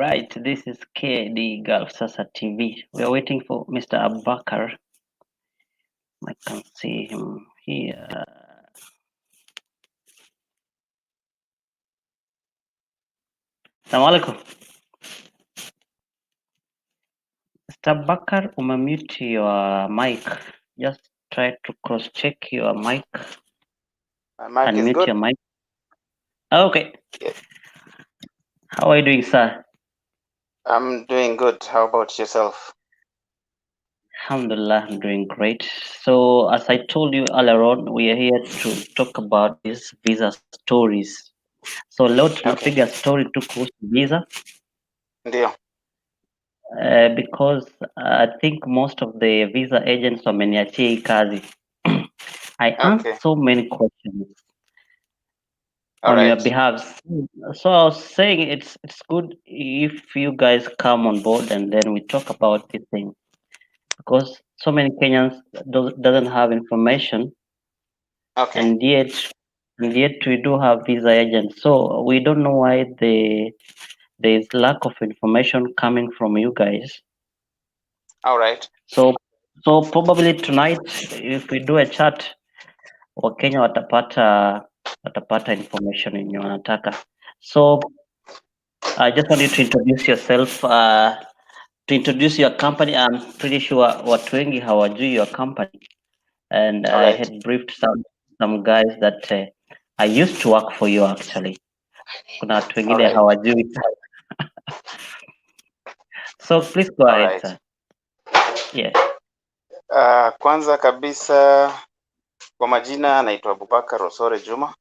right, this is KD Gulf Sasa TV. We are waiting for Mr. Abubakar. I can see him here. Assalamu alaikum. Mr. Abubakar, umemute your mic. Just try to cross check your mic. My mic is Unmute good. your mic. Okay. Yes. How are you doing, sir? I'm doing good. How about yourself? Alhamdulillah, I'm doing great. So, as I told you earlier on, we are here to talk about these visa stories. So leo tunapiga story tu kuhusu visa. Ndio. Because I think most of the visa agents wameniachia hii kazi. I asked so many questions on your behalf. So I was saying it's good if you guys come on board and then we talk about this thing, because so many Kenyans doesn't have information, and yet we do have visa agents. So we don't know why there is lack of information coming from you guys. All right. So probably tonight if we do a chat, Wakenya watapata information yenye wanataka. So I just want you to introduce yourself, to introduce your company. I'm pretty sure watu wengi hawajui your company, and I had briefed some guys that I used to work for you actually. Kuna watu wengine hawajui. So please go ahead, sir. Yes. Kwanza kabisa kwa majina naitwa Abubakar Osore Juma.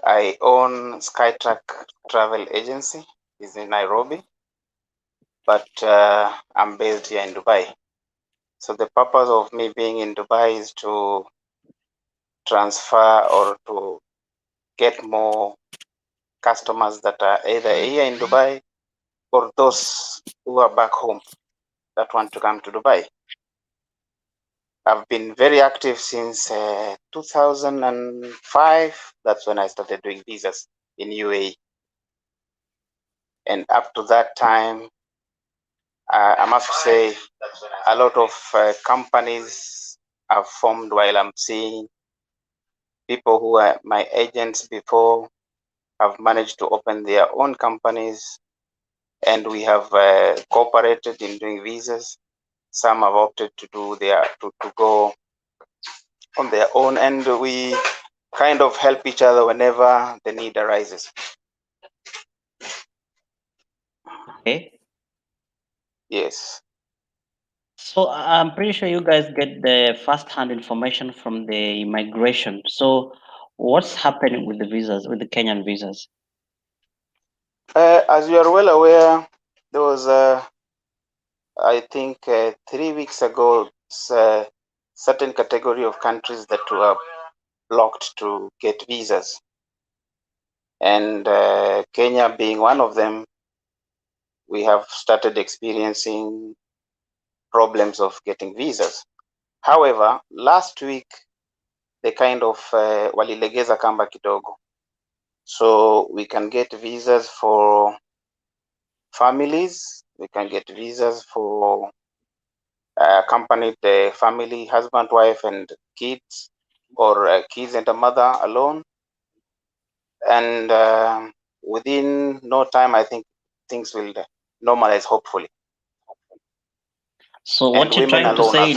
I own Skytrack Travel Agency. It's in Nairobi, but I'm based here in Dubai. So the purpose of me being in Dubai is to transfer or to get more customers that are either here in Dubai or those who are back home that want to come to Dubai. I've been very active since 2005. That's when I started doing visas in UAE. And up to that time, I must say a lot of companies have formed while I'm seeing people who are my agents before have managed to open their own companies, and we have cooperated in doing visas. Some have opted to do to go on their own, and we kind of help each other whenever the need arises. Okay. Yes. So I'm pretty sure you guys get the first-hand information from the immigration. So what's happening with the visas, with the Kenyan visas? As you are well aware, there was I think 3 weeks ago, a certain category of countries that were blocked to get visas. And Kenya being one of them, we have started experiencing problems of getting visas. However, last week, they kind of walilegeza kamba kidogo. So we can get visas for families, we can get visas for accompanied the family, husband, wife, and kids, or kids and a mother alone. And within no time, I think things will normalize, hopefully. So what you're trying to say,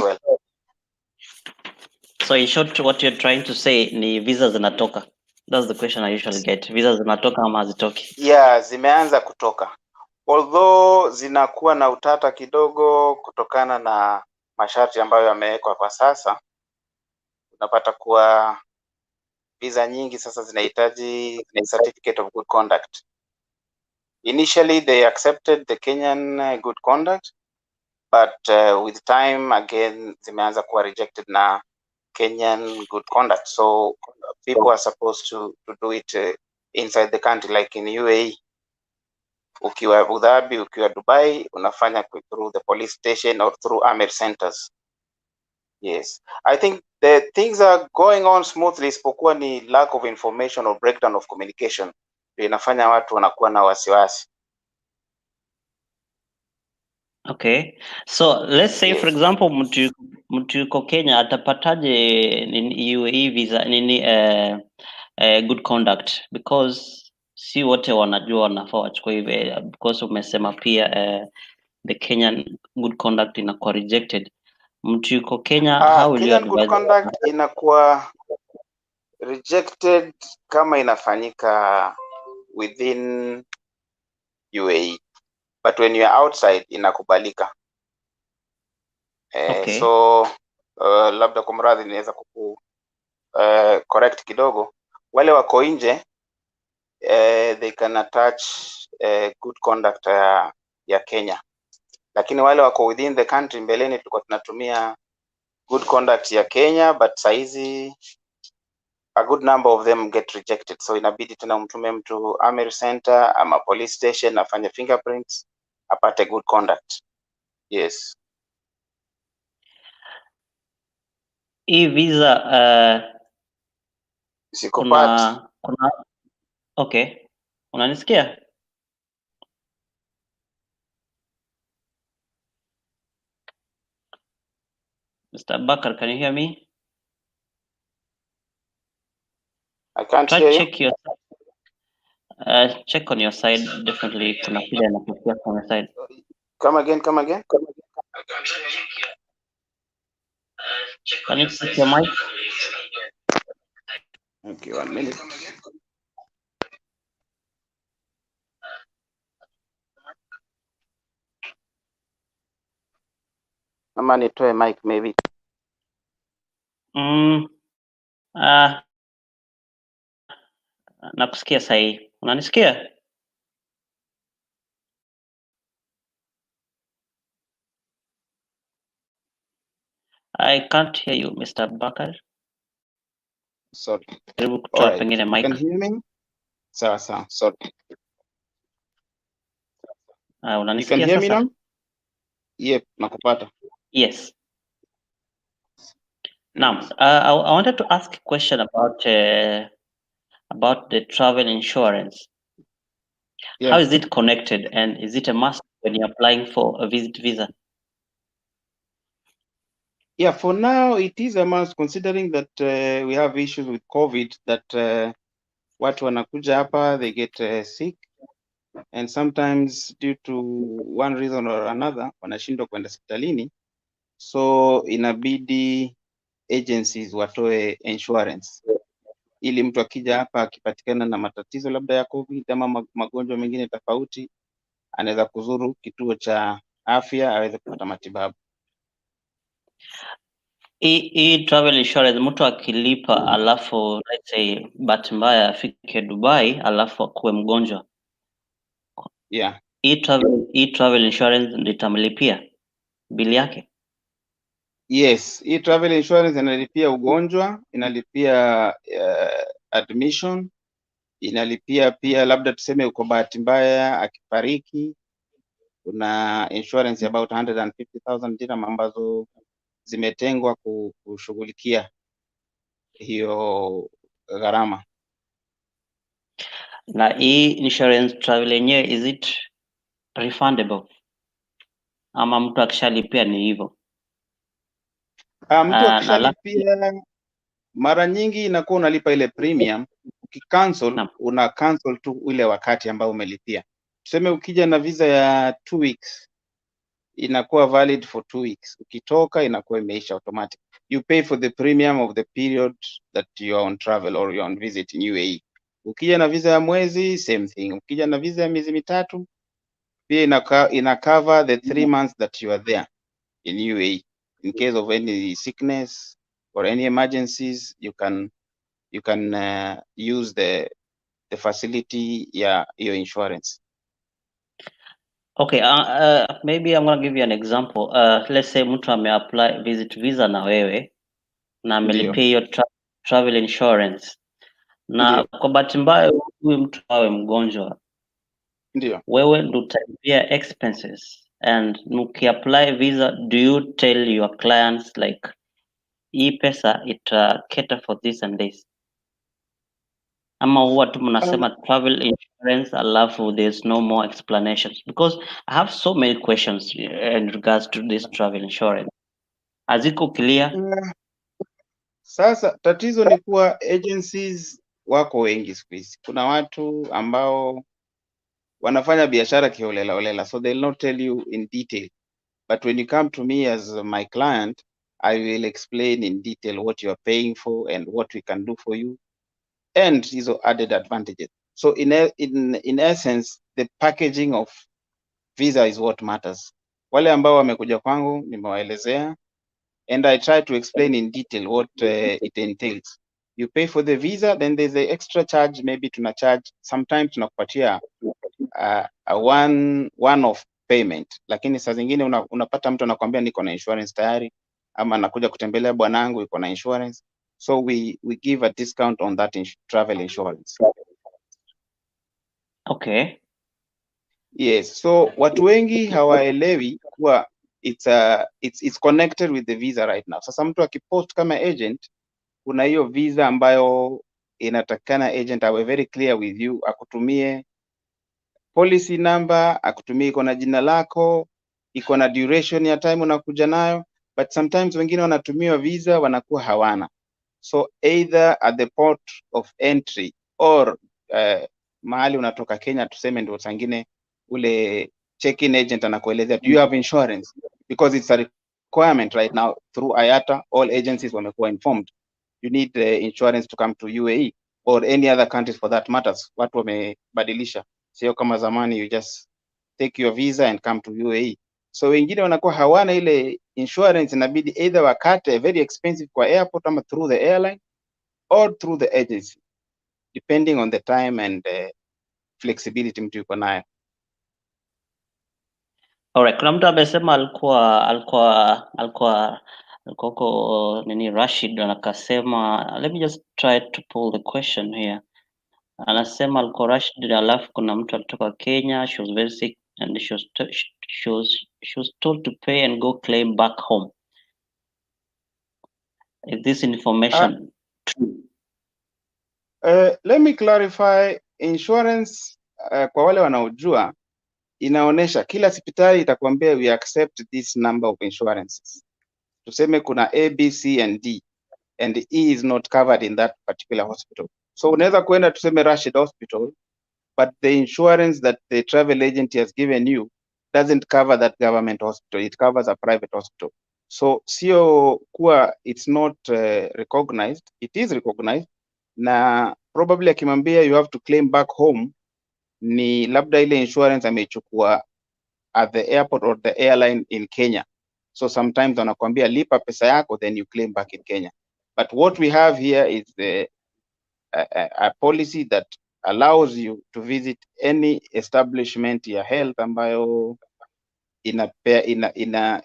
so in short, what you're trying to say ni visas zinatoka. That's the question I usually get. Visas zinatoka ama hazitoki? Yeah, zimeanza kutoka. Although zinakuwa na utata kidogo kutokana na masharti ambayo yamewekwa kwa sasa. Unapata kuwa visa nyingi sasa zinahitaji certificate of good conduct. Initially they accepted the Kenyan good conduct, but with time again zimeanza kuwa rejected na Kenyan good conduct. So people are supposed to do it inside the country, like in UAE. Ukiwa Abu Dhabi, ukiwa Dubai, unafanya through the police station or through Amir centers. Yes, I think the things are going on smoothly, isipokuwa ni lack of information or breakdown of communication ndio inafanya watu wanakuwa na wasiwasi. Okay, so let's say for example mtu yuko Kenya atapataje nini UAE visa nini good conduct, because si wote wanajua wanafaa wachukue hivi, because umesema pia the Kenyan good conduct inakuwa rejected. Mtu yuko Kenya, how will you Kenyan good advise? conduct inakuwa rejected kama inafanyika within UAE, but when you are outside inakubalika. Okay. So labda kwa mradhi niweza kuku correct kidogo. Wale wako nje they can attach good conduct ya Kenya, lakini wale wako within the country, mbeleni tulikuwa tunatumia good conduct ya Kenya, but saizi a good number of them get rejected, so inabidi tena mtume mtu Amir Center ama police station afanye fingerprints apate good conduct. Yes. Hii visa sikupati. kuna okay, unanisikia? Mr. Abubakar, can you hear me? I can't hear you. Check your check on your side, definitely kuna shida inatokea on your side. Come again. Can you check your mic? Okay, 1 minute. Ama nitoe mic maybe. Nakusikia sahi. Unanisikia? I can't hear you, Mr. Abubakar. Sorry. Jaribu kutoa pengine mic. Can you hear me? Sawa. Sorry. Unanisikia you can hear sasa? me now? Yep, nakupata. Yes. Now, I wanted to ask a question about the travel insurance. Yeah. How is it connected, and is it a must when you're applying for a visit visa? Yeah, for now it is a must, considering that we have issues with COVID, that watu wanakuja hapa, they get sick, and sometimes due to one reason or another wanashindwa kwenda hospitalini, so inabidi agencies watoe insurance ili mtu akija hapa akipatikana na matatizo labda ya COVID ama magonjwa mengine tofauti, anaweza kuzuru kituo cha afya aweze kupata matibabu. Hii travel insurance mtu akilipa, alafu let's say bahati mbaya afike Dubai alafu akuwe mgonjwa, yeah, hii travel insurance ndio itamlipia bili yake? Yes, hii travel insurance inalipia ugonjwa, inalipia admission, inalipia pia labda tuseme uko bahati mbaya akifariki, kuna insurance about 150,000 dirham ambazo zimetengwa kushughulikia hiyo gharama. Na hii insurance travel yenyewe, is it refundable ama mtu akishalipia ni hivyo? Mtu akishalipia mara nyingi inakuwa unalipa ile premium, ukicancel una cancel tu ule wakati ambao umelipia. Tuseme ukija na visa ya 2 weeks inakuwa valid for 2 weeks, ukitoka inakuwa imeisha automatic. You pay for the premium of the period that you are on travel or you are on visit in UAE. Ukija na visa ya mwezi, same thing. Ukija na visa ya miezi mitatu, pia ina cover the 3 months that you are there in UAE. In case of any sickness or any emergencies, you can use the facility ya your insurance. Okay, maybe I'm gonna give you an example. Let's say mtu ameapply visit visa na wewe na amelipia hiyo travel insurance, na kwa bahati mbaya huyu mtu awe mgonjwa, ndio wewe ndo utalipia expenses, and ukiapply visa, do you tell your clients like hii pesa ita cater for this and this? ama huwa tu mnasema travel insurance alafu there's no more explanations? Because I have so many questions in regards to this travel insurance. Haziko clear? Sasa tatizo ni kuwa agencies wako wengi siku hizi. Kuna watu ambao wanafanya biashara kiholela holela, so they'll not tell you in detail, but when you come to me as my client, I will explain in detail what you are paying for and what we can do for you and hizo added advantages. So in essence, the packaging of visa is what matters. Wale ambao wamekuja kwangu nimewaelezea, and I try to explain in detail what it entails. You pay for the visa, then there's the extra charge, maybe tuna charge, sometimes tunakupatia a one off payment, lakini saa zingine unapata mtu anakuambia niko na insurance tayari, ama anakuja kutembelea bwanangu iko na insurance, so we give a discount on that travel insurance. Okay. Yes, so watu wengi hawaelewi kuwa it's connected with the visa right now. Sasa mtu akipost kama agent, kuna hiyo visa ambayo inatakana agent awe very clear with you, akutumie policy number, akutumie iko na jina lako, iko na duration ya time unakuja nayo, but sometimes wengine wanatumiwa visa wanakuwa hawana. So either at the port of entry or mahali unatoka Kenya, tuseme ndio sangine ule check-in agent anakuelezea do you have insurance, because it's a requirement right now through IATA. All agencies wamekuwa informed you need insurance to come to UAE or any other countries for that matters. Watu wamebadilisha, sio kama zamani you just take your visa and come to UAE. So wengine wanakuwa hawana ile insurance, inabidi either wakate very expensive kwa airport ama through the airline or through the agency depending on the time and flexibility mtu yuko nayo. Alright, kuna mtu amesema alikuwa huko nini Rashid, akasema let me just try to pull the question here. Anasema alikuwa Rashid, alafu kuna mtu alitoka Kenya, she was very sick and she was told to pay and go claim back home. Is this information true? Let me clarify. Insurance kwa wale wanaojua inaonesha kila hospitali itakwambia we accept this number of insurances. Tuseme kuna A, B, C and D and E is not covered in that particular hospital. So unaweza kwenda tuseme Rashid Hospital, but the insurance that the travel agent has given you doesn't cover that government hospital, it covers a private hospital. So sio kuwa it's not recognized, it is recognized, na probably akimwambia you have to claim back home ni labda ile insurance ameichukua at the airport or the airline in Kenya. So sometimes wanakuambia lipa pesa yako then you claim back in Kenya. But what we have here is a policy that allows you to visit any establishment ya health ambayo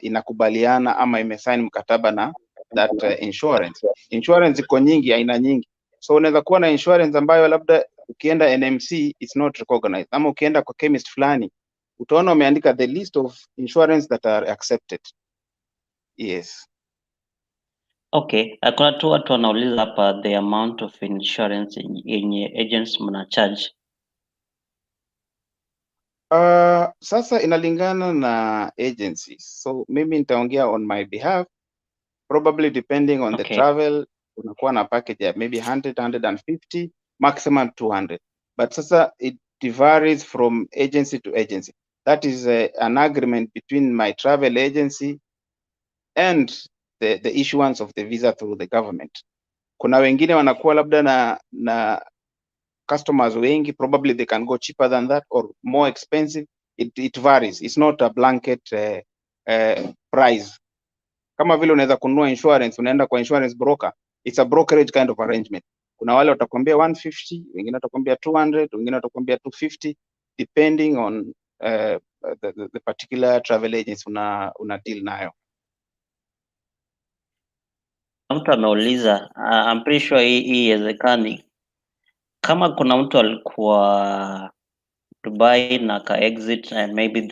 inakubaliana ama imesign mkataba na that insurance. Insurance iko nyingi, aina nyingi. So unaweza kuwa na insurance ambayo labda ukienda NMC it's not recognized, ama ukienda kwa chemist fulani utaona umeandika the list of insurance that are accepted. Yes. Okay, kuna tu watu wanauliza hapa the amount of insurance yenye agents mna charge. Sasa inalingana na agencies. So mimi nitaongea on my behalf, probably depending on the travel unakuwa na package ya maybe 100, 150, maximum 200. But sasa it varies from agency to agency. That is an agreement between my travel agency and the issuance of the visa through the government. Kuna wengine wanakuwa labda na customers wengi, probably they can go cheaper than that or more expensive. It varies. It's not a blanket price. Kama vile unaweza kununua insurance, unaenda kwa insurance broker, it's a brokerage kind of arrangement. Kuna wale watakwambia 150, wengine watakwambia 200, wengine watakwambia 250 depending on the particular travel agency una deal nayo. Mtu ameuliza, I'm pretty sure hii iwezekani, kama kuna mtu alikuwa Dubai na ka exit and maybe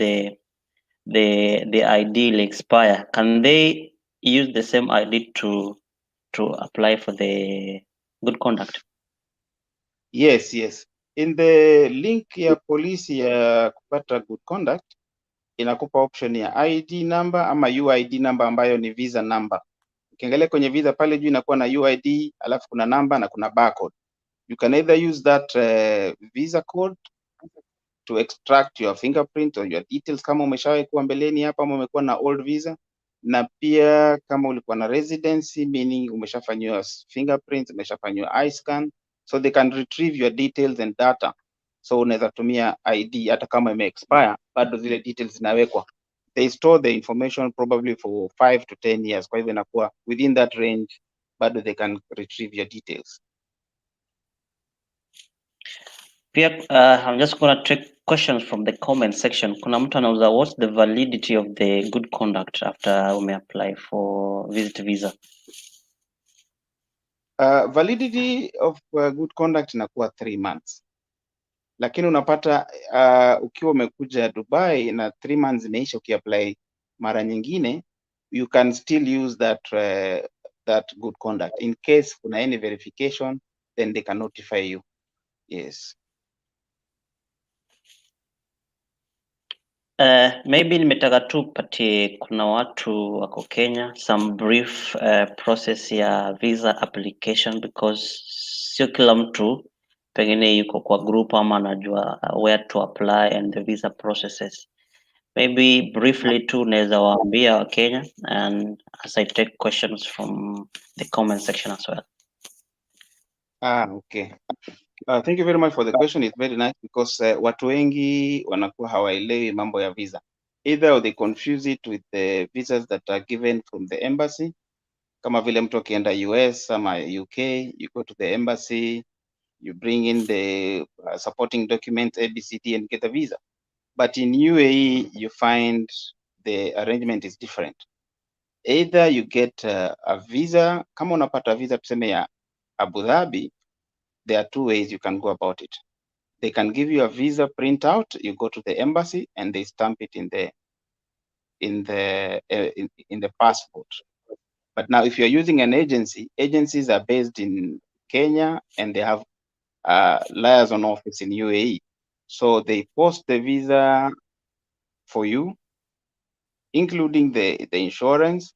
the ID will expire, can they use the same ID to apply for the good conduct? Yes, yes. In the link ya polisi ya kupata good conduct inakupa option ya ID number ama UID number ambayo ni visa number. Ukiangalia kwenye visa pale juu inakuwa na UID, alafu kuna number na kuna barcode. You can either use that visa code to extract your fingerprint or your details kama umeshawahi kuwa mbeleni hapa ama umekuwa na old visa, na pia kama ulikuwa na residency meaning umeshafanyiwa fingerprints, umeshafanyiwa eye scan, so they can retrieve your details and data. So unaweza tumia ID hata kama ime expire, bado zile details zinawekwa. They store the information probably for 5 to 10 years, kwa hivyo inakuwa within that range, bado they can retrieve your details. Pia I'm just gonna take questions from the comment section. Kuna mtu anauza, what's the validity of the good conduct after umeapply for visit visa? Validity of good conduct inakuwa 3 months, lakini unapata ukiwa umekuja Dubai na 3 months imeisha, ukiapply mara nyingine, you can still use that good conduct in case kuna any verification, then they can notify you. Yes. Maybe nimetaka tu patie, kuna watu wako Kenya, some brief process ya visa application, because sio kila mtu pengine yuko kwa group ama anajua where to apply and the visa processes. Maybe briefly tu unaweza waambia wa Kenya, and as I take questions from the comment section as well. Okay. Thank you very much for the question. It's very nice because watu wengi wanakuwa hawaelewi mambo ya visa. Either they confuse it with the visas that are given from the embassy. Kama vile mtu akienda US ama UK, you go to the embassy, you bring in the supporting documents, ABCD, and get a visa. But in UAE, you find the arrangement is different. Either you get a visa, kama unapata visa tuseme ya Abu Dhabi, there are 2 ways you can go about it. They can give you a visa printout, you go to the embassy and they stamp it in the passport. But now if you're using an agency, agencies are based in Kenya and they have liaison office in UAE. So they post the visa for you, including the insurance.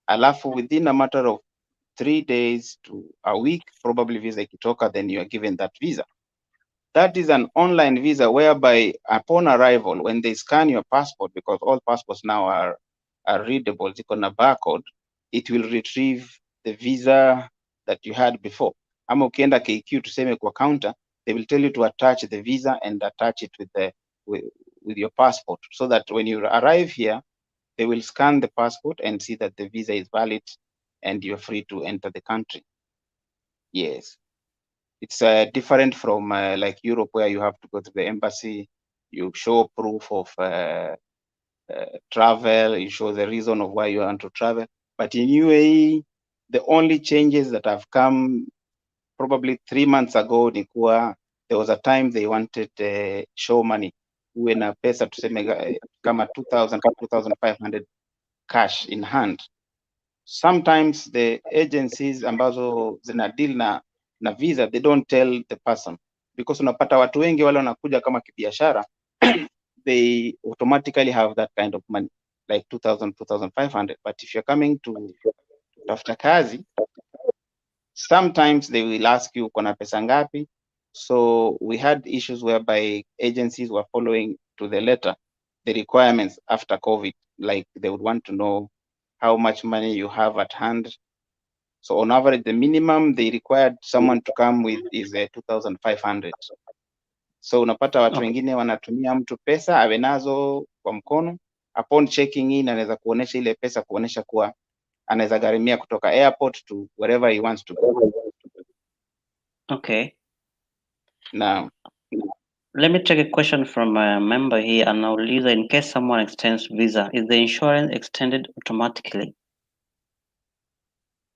Alafu within a matter of 3 days to a week, probably visa ikitoka, then you are given that visa. That is an online visa whereby upon arrival, when they scan your passport, because all passports now are readable, ziko na barcode, it will retrieve the visa that you had before. Ama ukienda KQ tuseme kwa counter, they will tell you to attach the visa and attach it with your passport, so that when you arrive here, they will scan the passport and see that the visa is valid and you're free to enter the country. Yes. It's different from like Europe, where you have to go to the embassy, you show proof of travel, you show the reason of why you want to travel. But in UAE, the only changes that have come probably 3 months ago, there was a time they wanted show money, uwe na pesa tuseme kama 2,000 to 2,500 cash in hand. Sometimes the agencies ambazo zina deal na visa, they don't tell the person, because unapata watu wengi wale wanakuja kama kibiashara they automatically have that kind of money like 2,000 2,500, but if you're coming to tafuta kazi, sometimes they will ask you kuna pesa ngapi. So we had issues whereby agencies were following to the letter the requirements after COVID, like they would want to know how much money you have at hand. So on average, the minimum they required someone to come with is 2,500. So unapata watu wengine wanatumia mtu pesa awe nazo kwa mkono, upon checking in anaweza kuonesha ile pesa, kuonesha kuwa anaweza gharimia kutoka airport to wherever he wants to go. Okay. Now, let me take a question from a member here. Anauliza, in case someone extends visa, is the insurance extended automatically?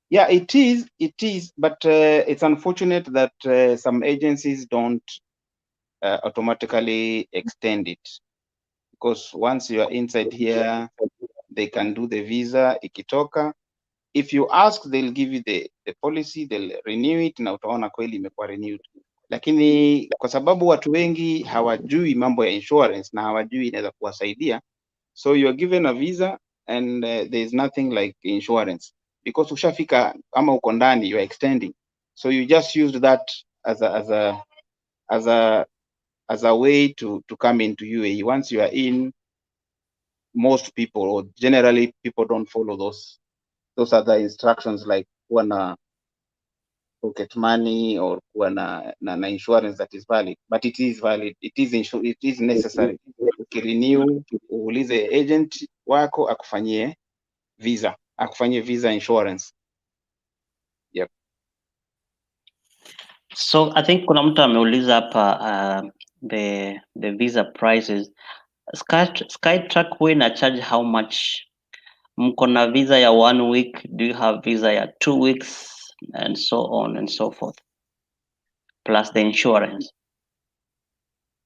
Yeah, it is, but it's unfortunate that some agencies don't automatically extend it, because once you are inside here, they can do the visa ikitoka. If you ask, they'll give you the policy, they'll renew it, na utaona kweli imekuwa renewed. lakini kwa sababu watu wengi hawajui mambo ya insurance na hawajui inaweza kuwasaidia, so you are given a visa and there is nothing like insurance because ushafika ama uko ndani, you are extending, so you just use that as a way to come into UAE. Once you are in, most people or generally people don't follow those other instructions like kuwa na pocket money or kuwa na insurance that is valid, but it is valid, it is necessary. Ukirenew uulize agent wako akufanyie visa insurance. Yep. So I think kuna mtu ameuliza hapa the visa prices. Skytrack huwa ina charge how much? Mko na visa ya 1 week, do you have visa ya 2 weeks and so on and so forth, plus the insurance?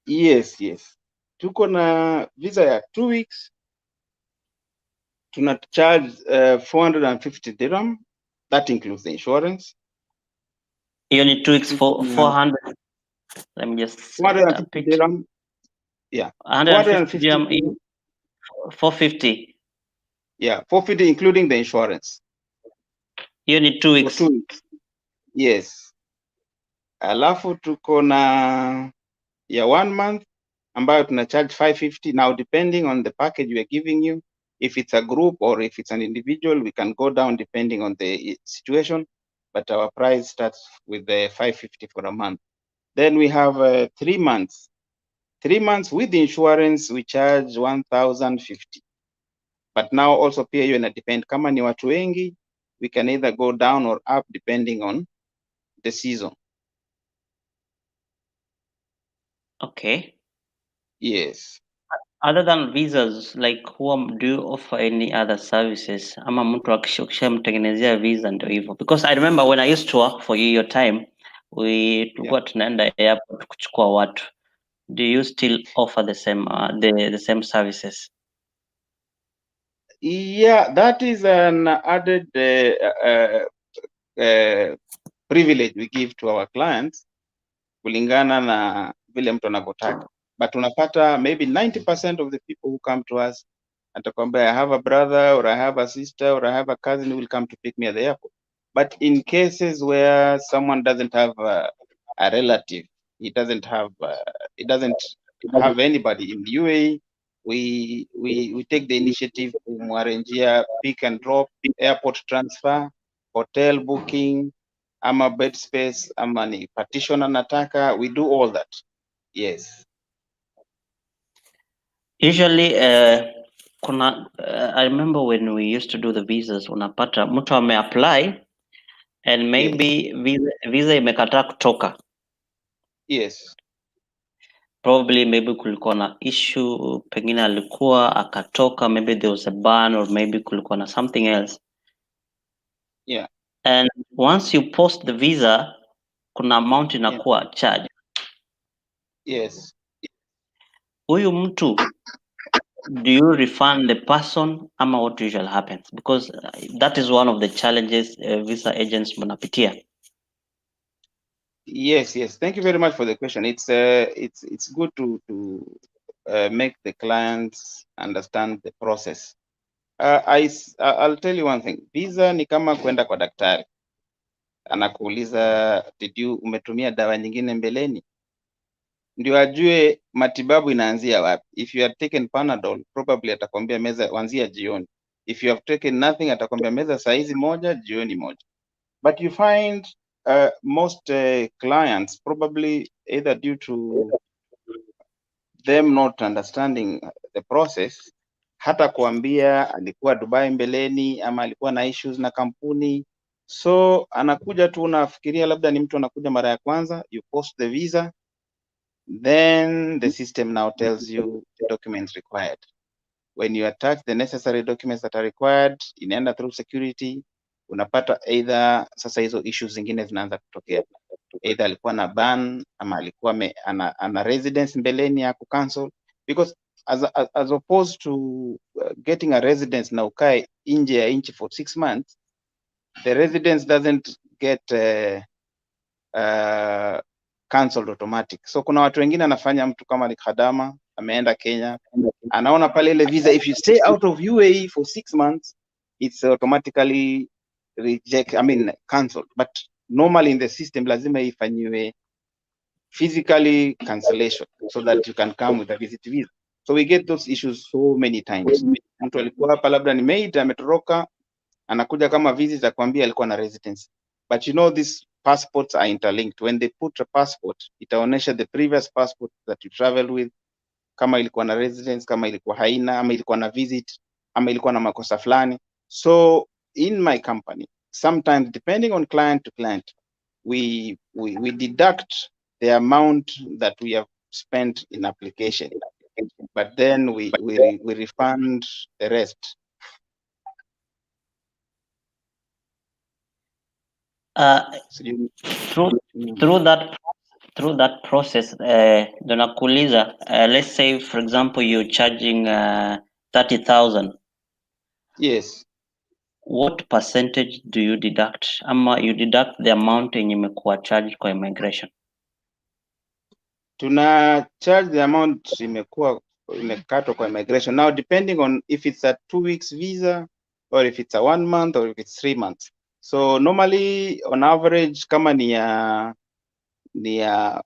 Yes, tuko na visa ya 2 weeks, tuna charge 450 dirham, that includes the insurance. Hiyo ni 2 weeks for 400. Let me just 450 dirham. Yeah, 150 dirham, 450. Yeah, 450 including the insurance. Hiyo ni 2 weeks. For 2 weeks. Yes. Alafu tuko na ya 1 month ambayo tuna charge 550. Now depending on the package we are giving you, if it's a group or if it's an individual, we can go down depending on the situation, but our price starts with the 550 for a month. Then we have 3 months. 3 months with the insurance we charge 1050. But now also pia hiyo ina depend kama ni watu wengi, we can either go down or up depending on the season. Okay. Yes. Other than visas, like do you offer any other services? Ama mtu akishamtengenezea visa ndio hivyo. Because I remember when I used to work for you your time, tulikuwa tunaenda airport kuchukua watu. Do you still offer the same the same services? Yeah, that is an added privilege we give to our clients kulingana na vile mtu anavyotaka, but unapata maybe 90% of the people who come to us atakwambia I have a brother or I have a sister or I have a cousin who will come to pick me at the airport. But in cases where someone doesn't have a relative, he doesn't have anybody in the UAE, we take the initiative kumwarenjia pick and drop, airport transfer, hotel booking, ama bed space, ama ni partition anataka, we do all that. Yes. Usually I remember when we used to do the visas, unapata mtu ameapply and maybe yes, visa imekataa kutoka. Yes. Probably maybe kulikuwa na issue, pengine alikuwa akatoka, maybe there was a ban or maybe kulikuwa na something else. Yeah. And once you post the visa, kuna amount inakuwa charge. Yes. Huyu mtu, do you refund the person ama what usually happens? Because that is one of the challenges visa agents mnapitia. Yes. Thank you very much for the question. It's good to make the clients understand the process. I'll tell you one thing. Visa ni kama kwenda kwa daktari, anakuuliza umetumia dawa nyingine mbeleni, ndio ajue matibabu inaanzia wapi. If you have taken Panadol, probably atakwambia meza kuanzia jioni. If you have taken nothing, atakwambia meza saa hizi moja, jioni moja. But you find most clients, probably either due to them not understanding the process, hata kuambia alikuwa Dubai mbeleni ama alikuwa na issues na kampuni, so anakuja tu, unafikiria labda ni mtu anakuja mara ya kwanza, you post the visa, then the system now tells you the documents required. When you attach the necessary documents that are required, inaenda through security, unapata either sasa hizo issues zingine zinaanza kutokea, either alikuwa na ban ama alikuwa ana residence mbeleni ya kucancel, because as opposed to getting a residence na ukae nje ya nchi for 6 months, the residence doesn't get cancelled automatic. So kuna watu wengine anafanya, mtu kama ni Khadama ameenda Kenya, anaona pale ile visa, if you stay out of UAE for 6 months it's automatically cancelled, but normally in the system lazima ifanyiwe physically cancellation so that you can come with a visit visa. So we get those issues so many times. Mtu alikuwa hapa labda ni maid ametoroka, anakuja kama visit akwambia alikuwa na residence, but you know these passports are interlinked. When they put a passport, itaonesha the previous passport that you traveled with, kama ilikuwa na residence, kama ilikuwa haina, ama ilikuwa na visit, ama ilikuwa na makosa fulani. So in my company, sometimes depending on client to client, we deduct the amount that we have spent in application, but then we refund the rest. Through that process, nakuuliza, let's say for example you're charging 30,000. Yes. What percentage do you deduct? Ama you deduct the amount yenye imekuwa charged kwa immigration? Tuna charge the amount imekatwa kwa immigration. Now depending on if it's a 2 weeks visa or if it's a 1 month or if it's 3 months. So normally on average kama ni ya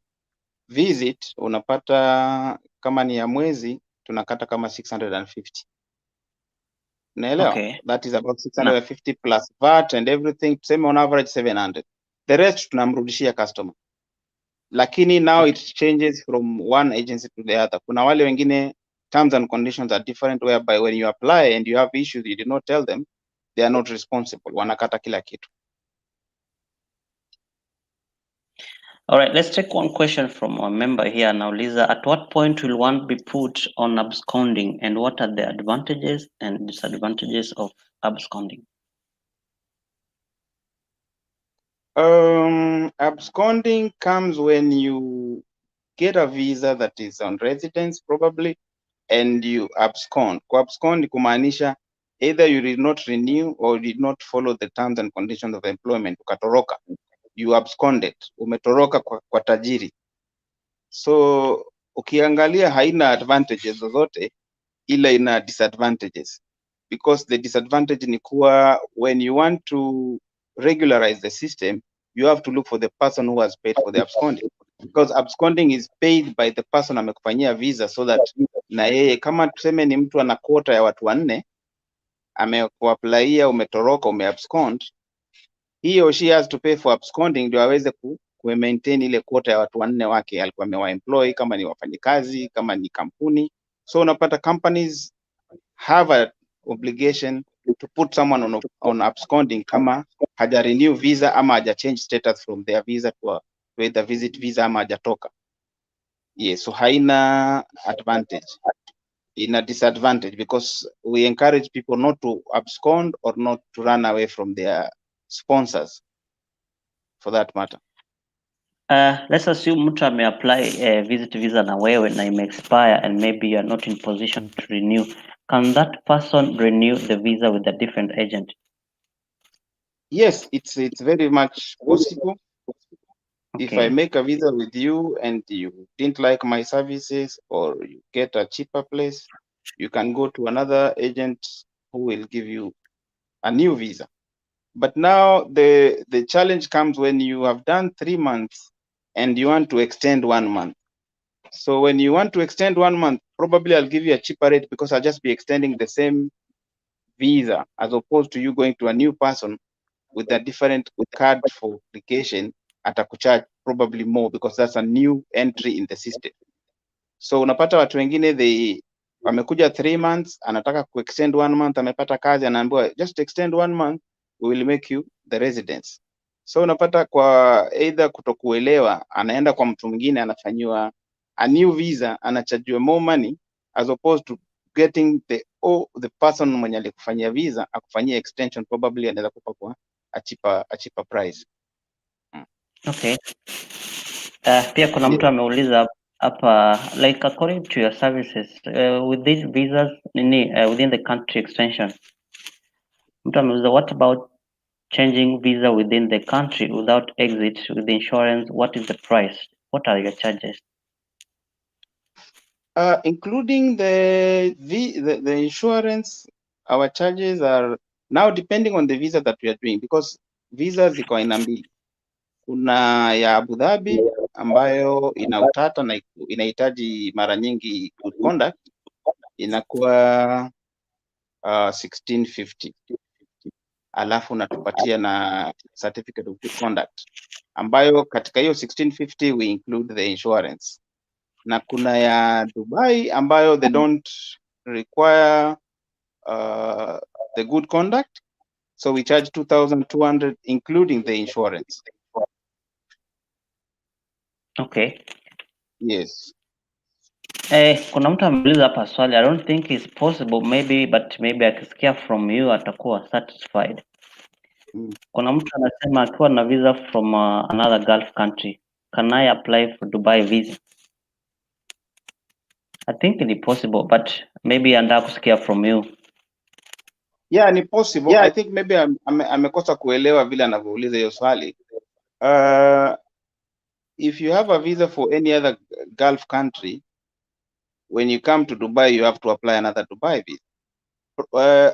visit unapata kama ni ya mwezi tunakata kama 650. Naelewa? Okay. That is about 650 plus VAT and everything, tuseme on average 700. The rest tunamrudishia customer. Lakini now it changes from one agency to the other. Kuna wale wengine terms and conditions are different, whereby when you apply and you have issues you did not tell them, they are not responsible. Wanakata kila kitu. All right, let's take one question from a member here now. Lisa, at what point will one be put on absconding, and what are the advantages and disadvantages of absconding? Absconding comes when you get a visa that is on residence probably and you abscond. Kwa abscond kumaanisha either you did not renew or did not follow the terms and conditions of employment, ukatoroka. You absconded, umetoroka kwa tajiri. So ukiangalia haina advantages zozote, ila ina disadvantages, because the disadvantage ni kuwa when you want to regularize the system, you have to look for the person who has paid for the absconding, because absconding is paid by the person amekufanyia visa, so that na yeye kama tuseme ni mtu ana quota ya watu 4 amekuapplyia, umetoroka, umeabscond, he or she has to pay for absconding ndio aweze ku maintain ile quota ya watu 4 wake alikuwa amewaemploy, kama ni wafanyikazi, kama ni kampuni. So unapata companies have a obligation to put someone on absconding kama haja renew visa ama haja change status from their visa to either visit visa ama hajatoka. Yes, so haina advantage, ina disadvantage, because we encourage people not to abscond or not to run away from their sponsors for that matter. Let's assume mtu ameapply visit visa na wewe na ime expire and maybe you are not in position to renew. Can that person renew the visa with a different agent? Yes, it's very much possible. Okay. If I make a visa with you and you didn't like my services or you get a cheaper place, you can go to another agent who will give you a new visa. But now the challenge comes when you have done 3 months and you want to extend 1 month. So when you want to extend 1 month, probably I'll give you a cheaper rate because I'll just be extending the same visa, as opposed to you going to a new person with a different card for application, atakucharge probably more because that's a new entry in the system. So unapata watu wengine they wamekuja 3 months, anataka ku extend 1 month, amepata kazi, anaambiwa just extend 1 month, we will make you the residence. So unapata kwa either kutokuelewa, anaenda kwa mtu mwingine anafanyiwa a new visa, anachajiwa more money as opposed to getting the person mwenye alikufanyia visa akufanyia extension, probably anaweza kupa kwa a cheaper price. Okay. Pia kuna mtu ameuliza hapa, like according to your services with these visas within the country extension, mtu ameuliza what about changing visa within the country without exit with insurance, what is the price? what are your charges? Including the insurance, our charges are now depending on the visa that we are doing, because visas ziko aina mbili. Kuna ya Abu Dhabi ambayo ina utata na inahitaji mara nyingi good conduct, inakuwa 1650, alafu natupatia na certificate of good conduct, ambayo katika hiyo 1650 we include the insurance. Na kuna ya Dubai ambayo they don't require the good conduct, so we charge 2200 including the insurance. Okay. Yes. Kuna mtu ameuliza hapa swali, I don't think it's possible, but maybe akisikia from you atakuwa satisfied. Kuna mtu anasema akiwa na visa from another Gulf country, can I apply for Dubai visa? I think ni possible, but maybe anataka kusikia from you. Yeah, ni possible. Yeah. I think maybe amekosa kuelewa vile anavyouliza hiyo swali. If you have a visa for any other Gulf country, when you come to Dubai, you have to apply another Dubai visa.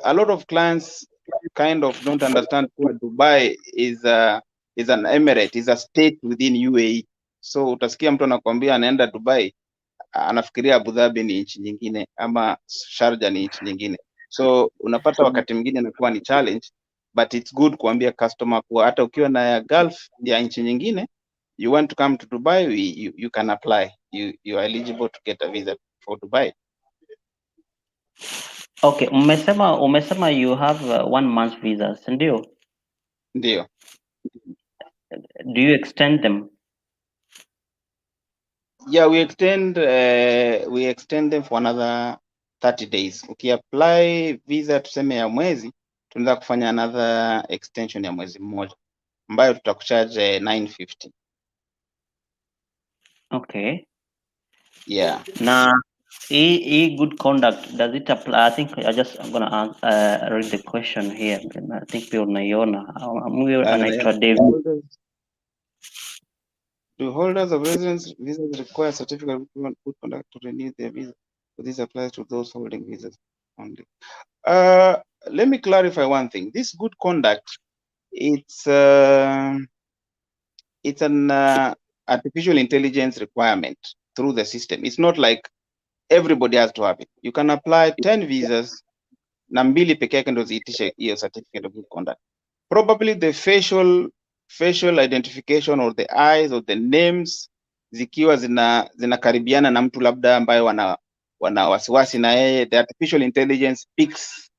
A lot of clients kind of don't understand what Dubai is an emirate, is a state within UAE. So utasikia mtu anakuambia anaenda Dubai, anafikiria Abu Dhabi ni nchi nyingine ama Sharjah ni nchi nyingine. So unapata wakati mwingine inakuwa ni challenge, but it's good kuambia customer kuwa hata ukiwa na ya Gulf ya nchi nyingine, you want to come to Dubai, you can apply. You are eligible to get a visa for Dubai. Okay, umesema you have 1 month visas, ndio? Ndio. Do you extend them? Yeah, we extend them for another 30 days. Ukiapply visa tuseme ya mwezi, tunaweza kufanya another extension ya mwezi mmoja ambayo tutakucharge 950. Okay. Yeah. Na hii good conduct, does it apply? I think I'm gonna read the question here. I think pia unaiona. Anaitwa David. Do holders of residence visas require certificate of good conduct to renew their visa? So this applies to those holding visas only. Let me clarify one thing. This good conduct, it's an artificial intelligence requirement through the system. It's not like everybody has to have it. You can apply 10 visas na mbili peke yake ndo ziitishe hiyo certificate of good conduct. Probably the facial identification or the eyes or the names zikiwa zinakaribiana na mtu labda ambayo wana wasiwasi na yeye, the artificial intelligence picks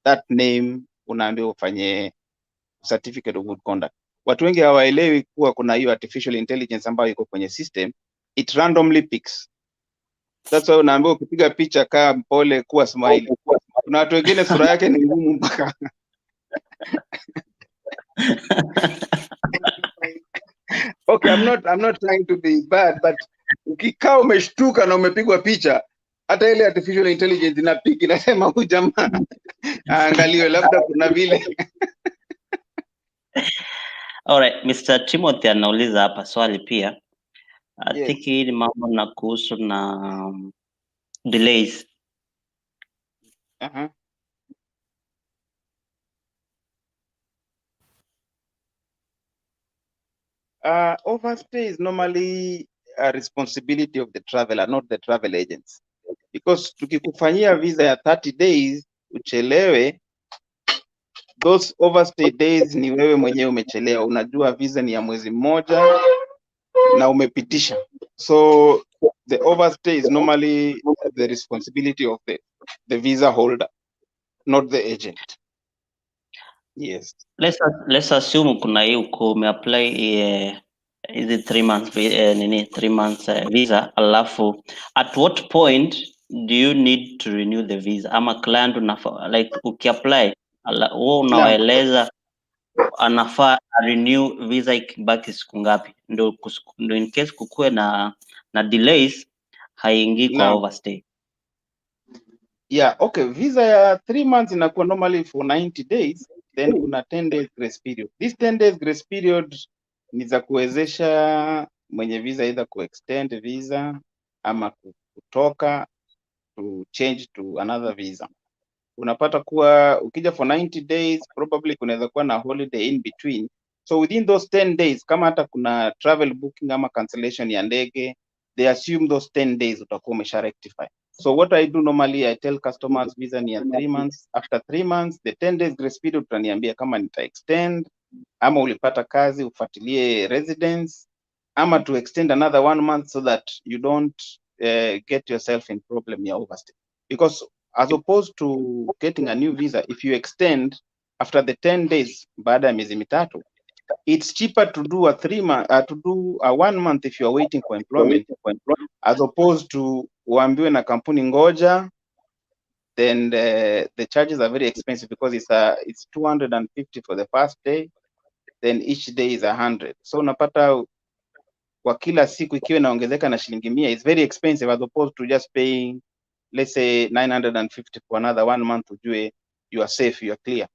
that name, unaambiwa ufanye certificate of good conduct. Watu wengi hawaelewi kuwa kuna hiyo artificial intelligence ambayo iko kwenye system, it randomly picks. That's why unaambiwa ukipiga picha kaa mpole, kuwa smile. Kuna watu wengine sura yake ni ngumu mpaka Okay, I'm not trying to be bad, but ukikaa umeshtuka na umepigwa picha, hata ile artificial intelligence inapiki inasema huyu jamaa angaliwe, labda kuna vile. Alright, Mr. Timothy anauliza hapa swali pia. I think hii ni mambo na kuhusu na delays. Overstay is normally a responsibility of the traveler, not the travel agents. Because tukikufanyia visa ya 30 days, uchelewe, those overstay days ni wewe mwenyewe umechelewa. Unajua visa ni ya mwezi mmoja na umepitisha. So the overstay is normally the responsibility of the visa holder, not the agent. Yes. Let's assume kuna hii uko umeapply is it 3 months 3 months visa, alafu at what point do you need to renew the visa? Ama client like ukiapply wewe unawaeleza anafaa renew visa ikibaki siku ngapi, ndo in case kukue na delays haingii kwa overstay. Yeah, okay, visa ya 3 months inakuwa normally for 90 days, then kuna 10 days grace period. This 10 days grace period ni za kuwezesha mwenye visa either ku-extend visa ama kutoka to change to another visa. Unapata kuwa ukija for 90 days probably kunaweza kuwa na holiday in between, so within those 10 days kama hata kuna travel booking ama cancellation ya ndege, they assume those 10 days utakuwa umesha rectify. So what I do normally, I tell customers visa ni ya 3 months. After 3 months the 10 days grace period utaniambia kama nita extend ama ulipata kazi ufuatilie residence ama to extend another 1 month so that you don't get yourself in problem ya overstay, because as opposed to getting a new visa, if you extend after the 10 days baada ya miezi mitatu, it's cheaper to do a 3 month to do a 1 month if you are waiting for employment, as opposed to uambiwe na kampuni ngoja, then the charges are very expensive because it's 250 for the first day, then each day is 100. So unapata kwa kila siku ikiwa inaongezeka na shilingi 100, it's very expensive as opposed to just paying let's say 950 for another 1 month, ujue you are safe, you are clear.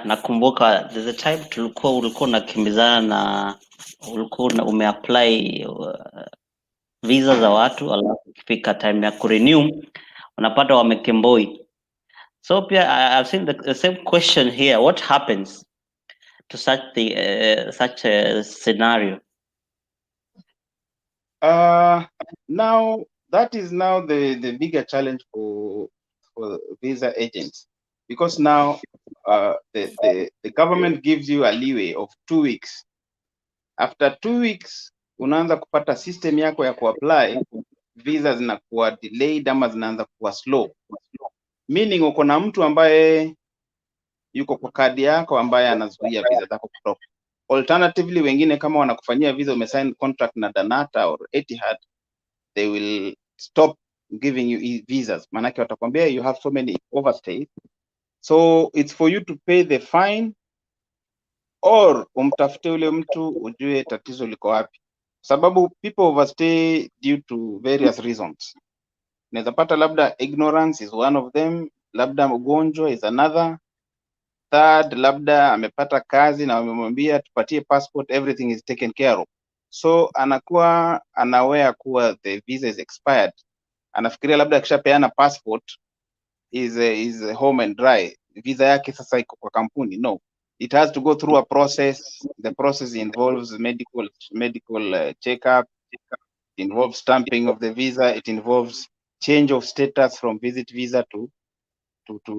Nakumbuka there's a time ulikuwa unakimbizana na ulikuwa umeapply visa za watu, alafu ikifika time ya kurenew unapata wamekemboi. So pia I've seen the same question here. What happens to such a scenario? Now that is now the bigger challenge for visa agents, because now the government gives you a leeway of 2 weeks. After 2 weeks unaanza kupata system yako ya kuapply visa zinakuwa delayed ama zinaanza kuwa slow, meaning uko na mtu ambaye yuko kwa kadi yako ambaye anazuia visa zako kutoka. Alternatively, wengine kama wanakufanyia visa umesign contract na Danata or Etihad, they will stop giving you visas, manake watakwambia you have so many overstay, so it's for you to pay the fine or umtafute ule mtu ujue tatizo liko wapi, sababu people overstay due to various reasons. Unaweza pata labda ignorance is one of them, labda ugonjwa is another, third labda amepata kazi na wamemwambia tupatie passport, everything is taken care of, so anakuwa unaware kuwa the visa is expired, anafikiria labda akishapeana passport is home and dry, visa yake sasa iko kwa kampuni. No, it has to go through a process. The process involves medical checkup, it involves stamping of the visa, it involves change of status from visit visa to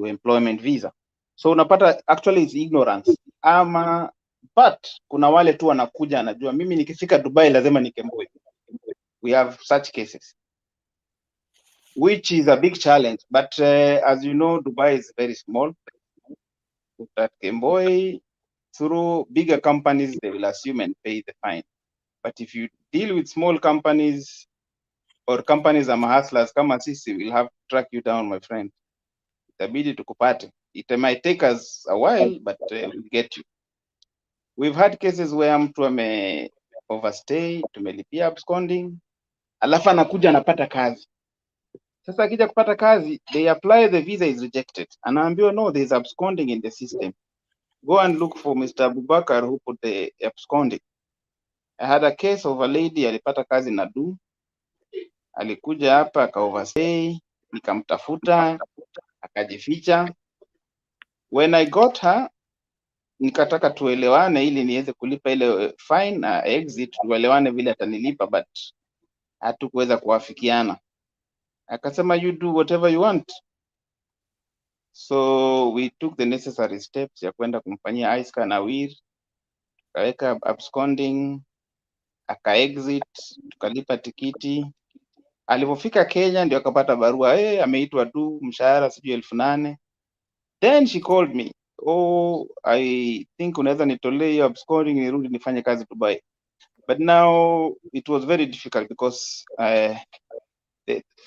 employment visa. So unapata actually it's ignorance ama, but kuna wale tu wanakuja anajua mimi nikifika Dubai lazima nikemboi. We have such cases, which is a big challenge, but as you know, Dubai is very small. That kemboi through bigger companies, they will assume and pay the fine. But if you deal with small companies or companies ama hustlers kama sisi, will have to track you down, my friend. Itabidi tukupate. It might take us a while, but we'll get you. We've had cases where mtu ame overstay, tumelipia absconding, alafu anakuja anapata kazi. Sasa akija kupata kazi, they apply, the visa is rejected. Anaambiwa no, there is absconding in the system. Go and look for Mr. Abubakar who put the absconding. I had a case of a lady alipata kazi na du, alikuja hapa aka overstay, nikamtafuta akajificha. When I got her, nikataka tuelewane ili niweze kulipa ile fine na exit, tuelewane vile atanilipa, but hatukuweza kuafikiana. Akasema you do whatever you want. So we took the necessary steps ya kwenda kumfanyia ISCA na WIR, tukaweka absconding, aka exit, tukalipa tikiti. Alipofika Kenya ndio akapata barua, ameitwa tu mshahara sijui 8,000. Then she called me, I think unaweza nitolee hiyo absconding nirudi nifanye kazi Dubai. But now it was very difficult because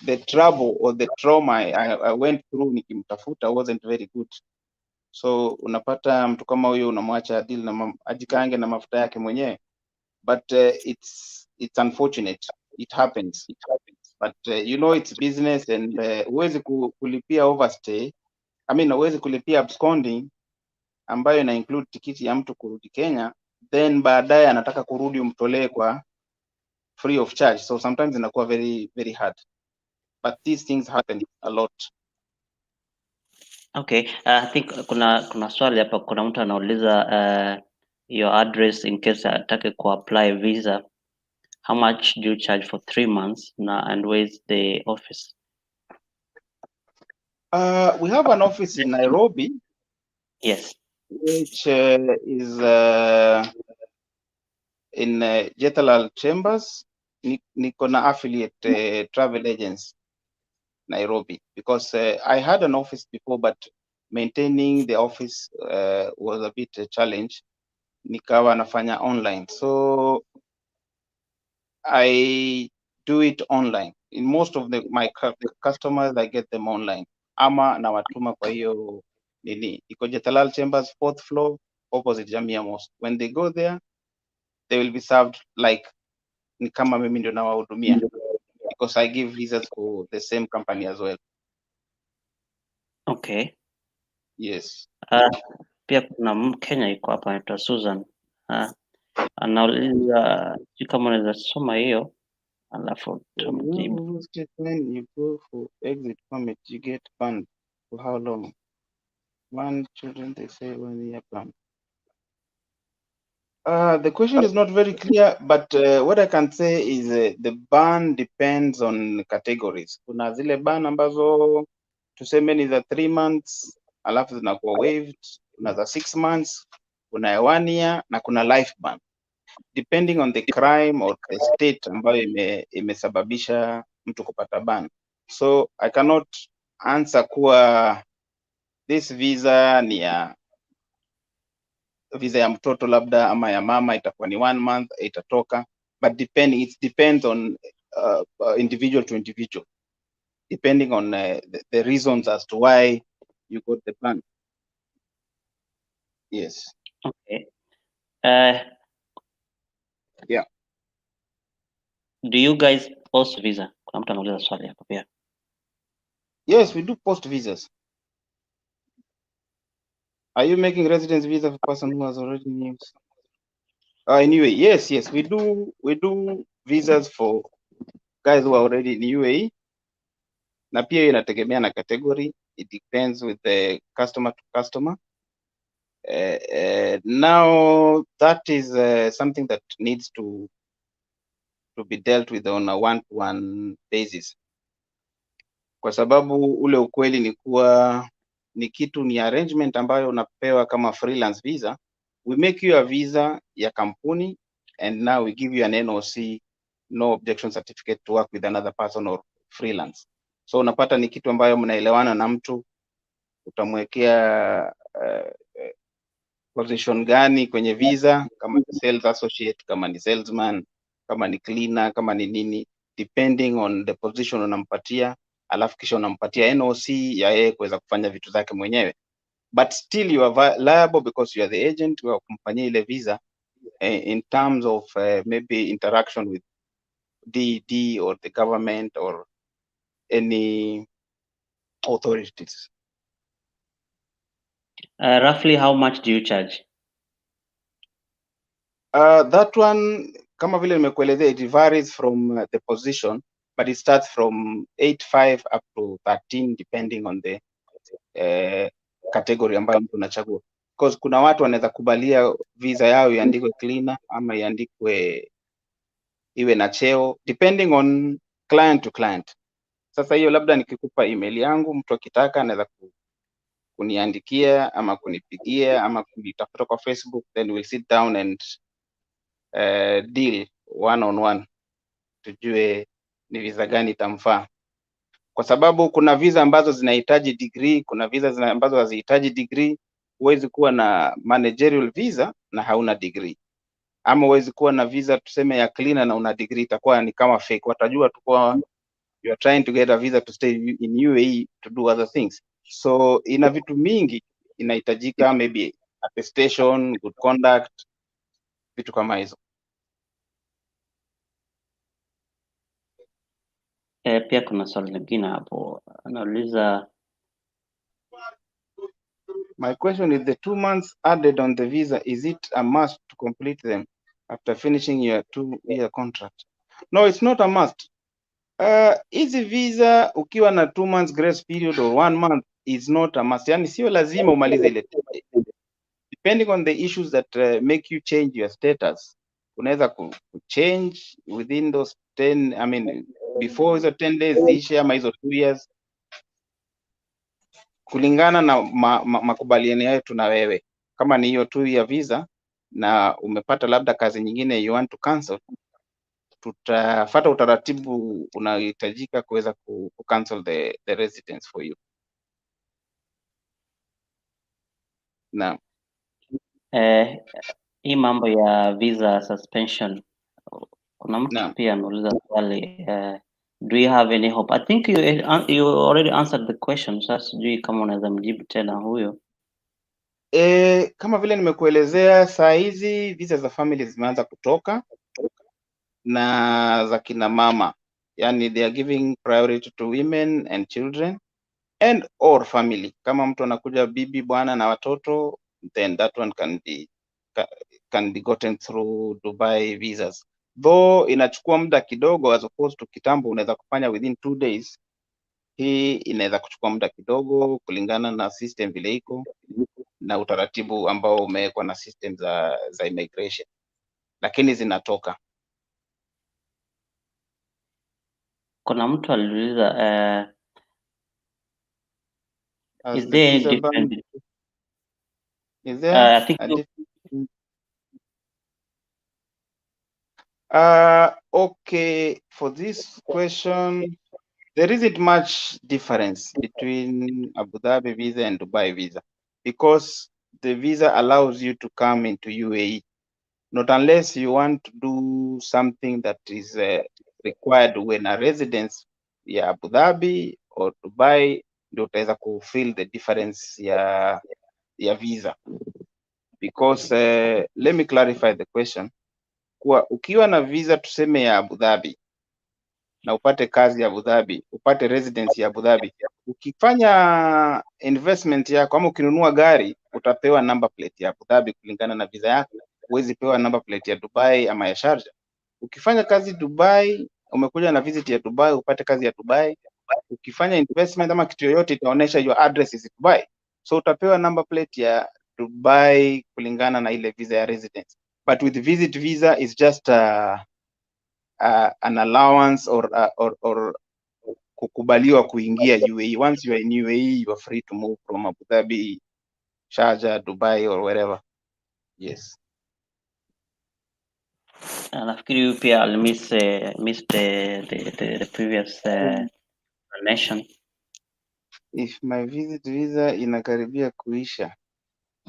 the trouble or the trauma I went through nikimtafuta wasn't very good. So unapata mtu kama huyo unamwacha deal na ajikange na mafuta yake mwenyewe. But it's unfortunate, it happens. But you know it's business, and huwezi kulipia overstay, I mean huwezi kulipia absconding ambayo ina include tikiti ya mtu kurudi Kenya then baadaye anataka kurudi umtolee kwa free of charge, so sometimes inakuwa very very hard, but these things happen a lot. Okay, I think kuna swali hapa, kuna mtu anauliza your address in case atake kuapply visa, how much do you charge for 3 months and where is the office? We have an office in Nairobi. Yes. Which is in Jetalal Chambers. Niko na affiliate travel agents Nairobi, because I had an office before, but maintaining the office was a bit a challenge. Nikawa nafanya online, so I do it online. In most of my customers, I get them online, ama nawatuma kwa hiyo nini, iko Jetalal Chambers 4th floor opposite Jamia Mosque. When they go there, they will be served like ni kama mimi ndio nawahudumia, because I give visas for the same company as well. Okay. Yes. Pia kuna Mkenya yuko hapa anaitwa Susan. Anauliza kama unaweza soma hiyo alafu tumjibu. When you go for exit permit, you get banned for how long? One children, they say 1 year ban. The question is not very clear, but what I can say is the ban depends on categories. Kuna zile ban ambazo tuseme ni za 3 months alafu zinakuwa waived, kuna za 6 months, kuna ya 1 year na kuna life ban, depending on the crime or the state ambayo imesababisha mtu kupata ban. So I cannot answer kuwa this visa ni ya visa ya mtoto labda ama ya mama itakuwa ni 1 month itatoka, but it depends on individual to individual, depending on the reasons as to why you got the ban. Yes. Okay. Yeah. Do you guys post visa? Kuna mtu anauliza swali hapo pia. Yes, we do post visas. Are you making residence visa for person who has already news? Anyway, yes, we do visas for guys who are already in UAE. Na pia inategemea na category. It depends with the customer to customer. Now that is something that needs to be dealt with on a one-to-one basis, kwa sababu ule ukweli ni kuwa ni kitu ni arrangement ambayo unapewa kama freelance visa. We make you a visa ya kampuni and now we give you an NOC, no objection certificate, to work with another person or freelance. So unapata ni kitu ambayo mnaelewana na mtu, utamwekea position gani kwenye visa, kama ni sales associate, kama ni salesman, kama ni cleaner, kama ni nini, depending on the position unampatia, alafu kisha unampatia NOC ya yeye kuweza kufanya vitu zake mwenyewe, but still you are liable because you are the agent wa kumfanyia ile visa in terms of maybe interaction with DD or the government or any authorities. Roughly how much do you charge? That one, kama vile nimekuelezea, it varies from the position, but it starts from 8.5 up to 13 depending on the category ambayo mtu unachagua, because kuna watu wanaweza kubalia visa yao iandikwe cleaner ama iandikwe iwe na cheo depending on client to client. Sasa hiyo labda nikikupa email yangu, mtu akitaka anaweza kuniandikia ama kunipigia ama kunitafuta kwa Facebook, then we'll sit down and deal one on one, tujue ni visa gani itamfaa, kwa sababu kuna visa ambazo zinahitaji degree, kuna visa ambazo hazihitaji degree. Huwezi kuwa na managerial visa na hauna degree, ama huwezi kuwa na visa tuseme ya cleaner na una degree, itakuwa ni kama fake. Watajua tu kwa you are trying to get a visa to stay in UAE to do other things. So ina vitu mingi inahitajika, maybe attestation, good conduct, vitu kama hizo. Pia kuna swali lingine hapo anauliza My question is, the 2 months added on the visa, is it a must to complete them after finishing your 2-year contract? No, it's not a must. Hizi visa ukiwa na 2 months grace period or 1 month is not a must. Yani sio lazima umalize ile. Depending on the issues that make you change your status, unaweza change within those 10, I mean before hizo 10 days ziishe ama hizo 2 years, kulingana na makubaliano yetu na wewe. Kama ni hiyo 2-year visa na umepata labda kazi nyingine you want to cancel, tutafuata utaratibu unaohitajika kuweza ku cancel the residence for you. Naam. Hii mambo ya visa suspension, kuna mtu pia anauliza swali, do you have any hope? I think you already answered the question. Sasa sijui kama unaweza mjibu tena huyo. Kama vile nimekuelezea, saa hizi visa za family zimeanza kutoka na za kina mama, yani they are giving priority to women and children and or family. Kama mtu anakuja bibi bwana na watoto, then that one can be gotten through Dubai visas, though inachukua muda kidogo as opposed to kitambo unaweza kufanya within 2 days. Hii inaweza kuchukua muda kidogo kulingana na system vile iko na utaratibu ambao umewekwa na system za immigration, lakini zinatoka. Kuna mtu aliuliza is there any difference? Is there a difference? Okay, for this question, there isn't much difference between Abu Dhabi visa and Dubai visa, because the visa allows you to come into UAE, not unless you want to do something that is required when a residence ya Abu Dhabi or Dubai, ndio utaweza kufeel the difference ya visa. Because let me clarify the question. Kwa ukiwa na visa tuseme ya Abu Dhabi na upate kazi ya Abu Dhabi, upate residence ya Abu Dhabi, ukifanya investment yako ama ukinunua gari utapewa number plate ya Abu Dhabi kulingana na visa yako. Huwezi pewa number plate ya Dubai ama ya Sharjah. Ukifanya kazi Dubai, umekuja na visit ya Dubai, upate kazi ya Dubai, ukifanya investment ama kitu yoyote itaonesha your address is Dubai, so utapewa number plate ya Dubai kulingana na ile visa ya residence. But with visit visa is just an allowance or kukubaliwa kuingia UAE. Once you are in UAE, you are free to move from Abu Dhabi, Sharjah, Dubai or wherever. Yes. Nafikiri huyu pia miss the previous nation. If my visit visa inakaribia kuisha,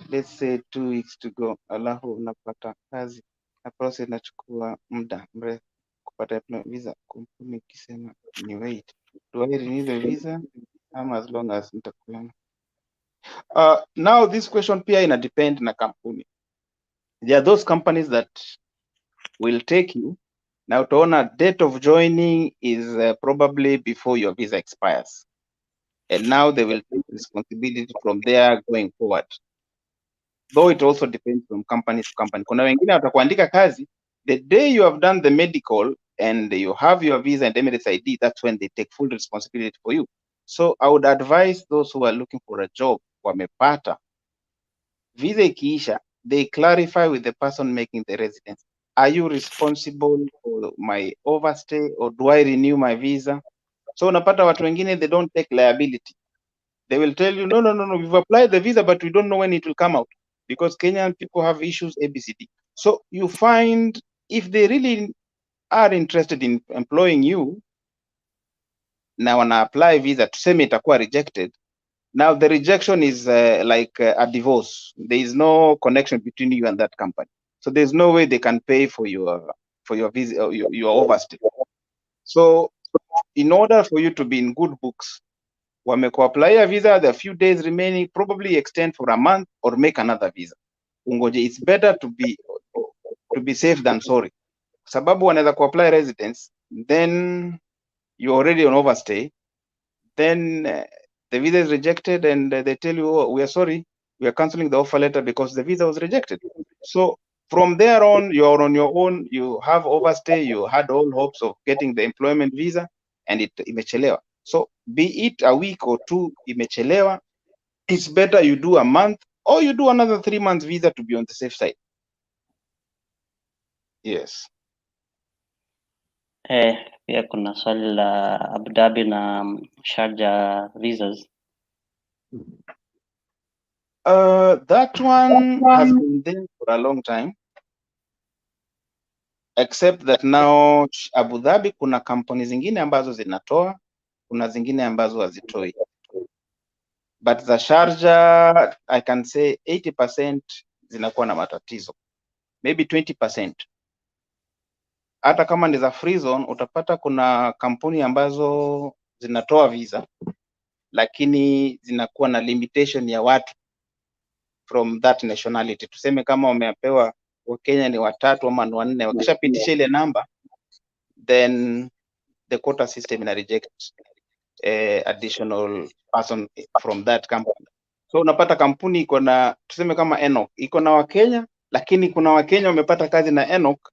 let's say 2 weeks to go, alafu unapata kazi na process inachukua muda mrefu kupata visa, kampuni ikisema ni wait, do I renew the visa ama as long as nitakuwa now this question pia ina depend na kampuni. There are those companies that will take you na utaona date of joining is probably before your visa expires, and now they will take responsibility from there going forward, though it also depends from company to company. Kuna wengine watakuandika kazi the day you have done the medical and you have your visa and Emirates ID, that's when they take full responsibility for you. So I would advise those who are looking for a job, wamepata visa ikiisha, they clarify with the person making the residence, are you responsible for my overstay or do I renew my visa? So unapata watu wengine they don't take liability. They will tell you no, we've applied the visa but we don't know when it will come out, because Kenyan people have issues ABCD. So you find if they really are interested in employing you, na wana apply visa, tuseme itakuwa rejected. Now the rejection is like a divorce. There is no connection between you and that company, so there's no way they can pay for your visa, your overstay. So in order for you to be in good books, wamekuapply a visa, the few days remaining, probably extend for a month or make another visa. Ungoje, it's better to be safe than sorry, sababu wanaweza kuapply residence, then you're already on overstay, then the visa is rejected and they tell you, oh, we are sorry, we we are canceling the offer letter because the visa was rejected. So from there on, you are on your own. You have overstay. You had all hopes of getting the employment visa, and it imechelewa. So be it a week or two, imechelewa. It's better you do a month or you do another 3 months visa to be on the safe side. Yes. Pia kuna swali la Abu Dhabi na Sharjah visas. That one has been there for a long time, except that now Abu Dhabi kuna kampuni zingine ambazo zinatoa, kuna zingine ambazo hazitoi. But the Sharjah, I can say 80% zinakuwa na matatizo, maybe 20%. Hata kama ni za free zone, utapata kuna kampuni ambazo zinatoa visa, lakini zinakuwa na limitation ya watu from that nationality. Tuseme kama wamepewa Wakenya ni 3 ama ni 4, wakishapitisha ile namba, then the quota system ina reject additional person from that company. So unapata kampuni iko na, tuseme kama Enoch iko na Wakenya, lakini kuna Wakenya wamepata kazi na Enoch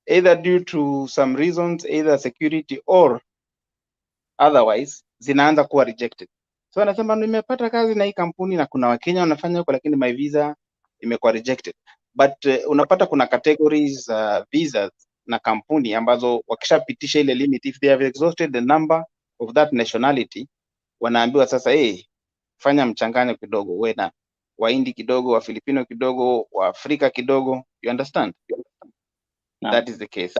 either due to some reasons, either security or otherwise, zinaanza kuwa rejected. So anasema nimepata kazi na hii kampuni na kuna Wakenya wanafanya huko, lakini my visa imekuwa rejected. But unapata kuna categories visas na kampuni ambazo wakishapitisha ile limit, if they have exhausted the number of that nationality, wanaambiwa sasa, fanya mchanganyo kidogo, uwe na Wahindi kidogo, wa Filipino kidogo, wa Afrika kidogo. You understand? No. That is the case.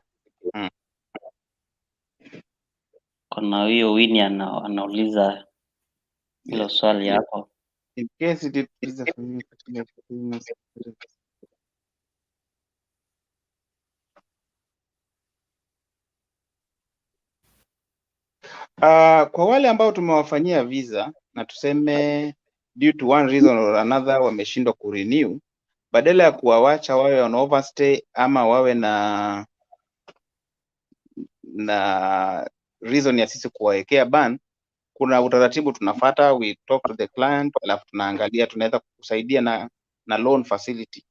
Kuna hiyo Winnie anauliza hilo swali hapo. In case it is a kwa wale ambao tumewafanyia visa na tuseme due to one reason or another wameshindwa kurenew, badala ya kuwawacha wawe on overstay ama wawe na reason ya sisi kuwawekea ban, kuna utaratibu tunafata. We talk to the client, alafu tunaangalia tunaweza kusaidia na loan facility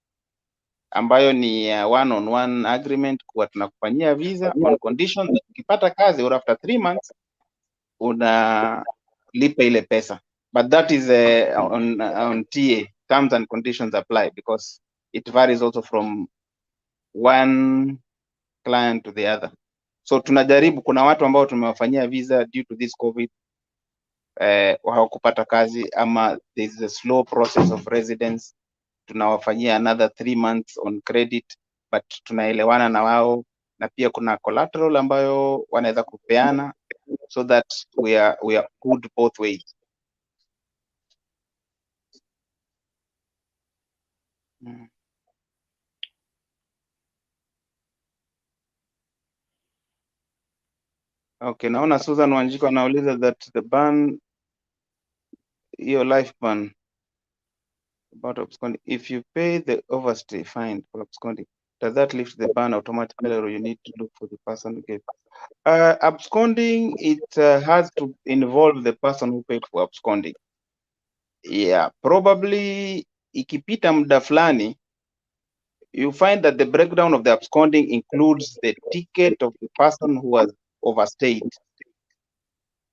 ambayo ni one-on-one agreement, kuwa tunakufanyia visa on condition that ukipata kazi or after 3 months unalipa ile pesa. But that is on TA, terms and conditions apply, because it varies also from one client to the other. So tunajaribu, kuna watu ambao tumewafanyia visa due to this COVID, hawakupata kazi ama there is a slow process of residence, tunawafanyia another 3 months on credit, but tunaelewana na wao, na pia kuna collateral ambayo wanaweza kupeana so that we are good both ways. Okay, naona Susan Wanjiko anauliza that the ban, your life ban about absconding, if you pay the overstay fine for absconding, does that lift the ban automatically, or you need to look for the person who gave? Absconding, it has to involve the person who paid for absconding. Yeah, probably ikipita muda fulani, you find that the breakdown of the absconding includes the ticket of the person who was overstayed.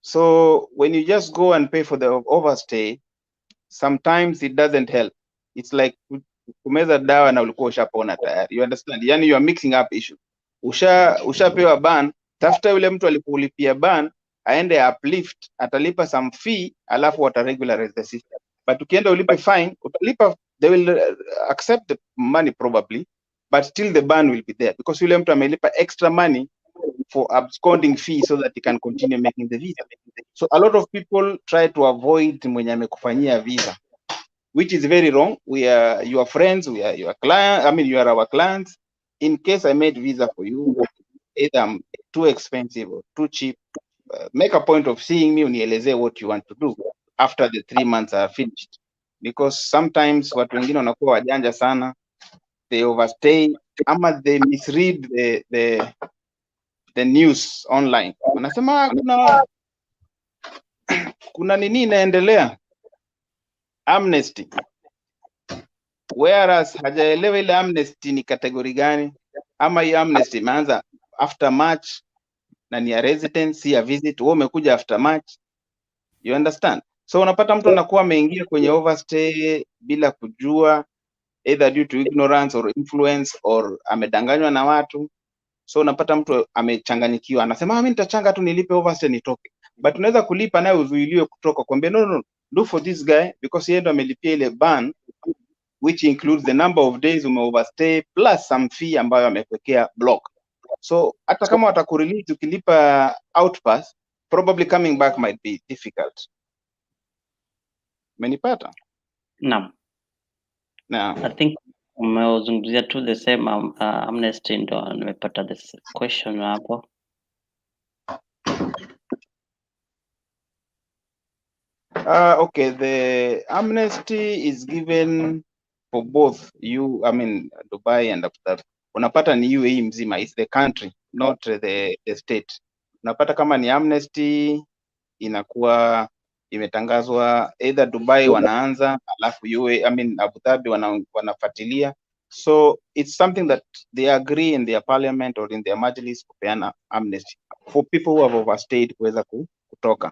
So when you just go and pay for the overstay, sometimes it doesn't help. It's like kumeza dawa na ulikuwa ushapona tayari. You understand? Yani you are mixing up issue. Ushapewa ban, tafuta yule mtu alikulipia ban, aende uplift, atalipa some fee, alafu wata regularize the system. But ukienda ulipe fine, utalipa, they will accept the money probably, but still the ban will be there because yule mtu amelipa extra money for absconding fee so that he can continue making the visa. So a lot of people try to avoid mwenye amekufanyia visa, which is very wrong. We are your friends, we are your client. I mean, you are our clients. In case I made visa for you, either I'm too expensive or too cheap, make a point of seeing me, unieleze what you want to do after the 3 months are finished. Because sometimes watu wengine wanakuwa wajanja sana, they overstay ama they misread the news online. Wanasema kuna nini inaendelea, amnesty, whereas hajaelewa ile amnesty ni kategori gani, ama hii amnesty imeanza after March na ni ya residence ya visit, wewe umekuja after March, you understand? So unapata mtu anakuwa ameingia kwenye overstay bila kujua, either due to ignorance or influence or amedanganywa na watu. So unapata mtu amechanganyikiwa, anasema mimi nitachanga tu nilipe overstay nitoke, but unaweza kulipa naye uzuiliwe kutoka, kwambia no, do for this guy because yeye ndo amelipia ile ban, which includes the number of days ume overstay plus some fee ambayo amekuwekea block. So hata kama watakurelease ukilipa outpass, probably coming back might be difficult. Umenipata? Naam. I think umezungumzia tu the same amnesty, ndo nimepata this question hapo. Okay, the amnesty is given for both Dubai and Abu Dhabi. Unapata ni UAE mzima, is the country, not the state. Unapata kama ni amnesty inakuwa imetangazwa either Dubai wanaanza, alafu Abu Dhabi wanafuatilia. So it's something that they agree in their parliament or in their majlis kupeana amnesty for people who have overstayed kuweza kutoka.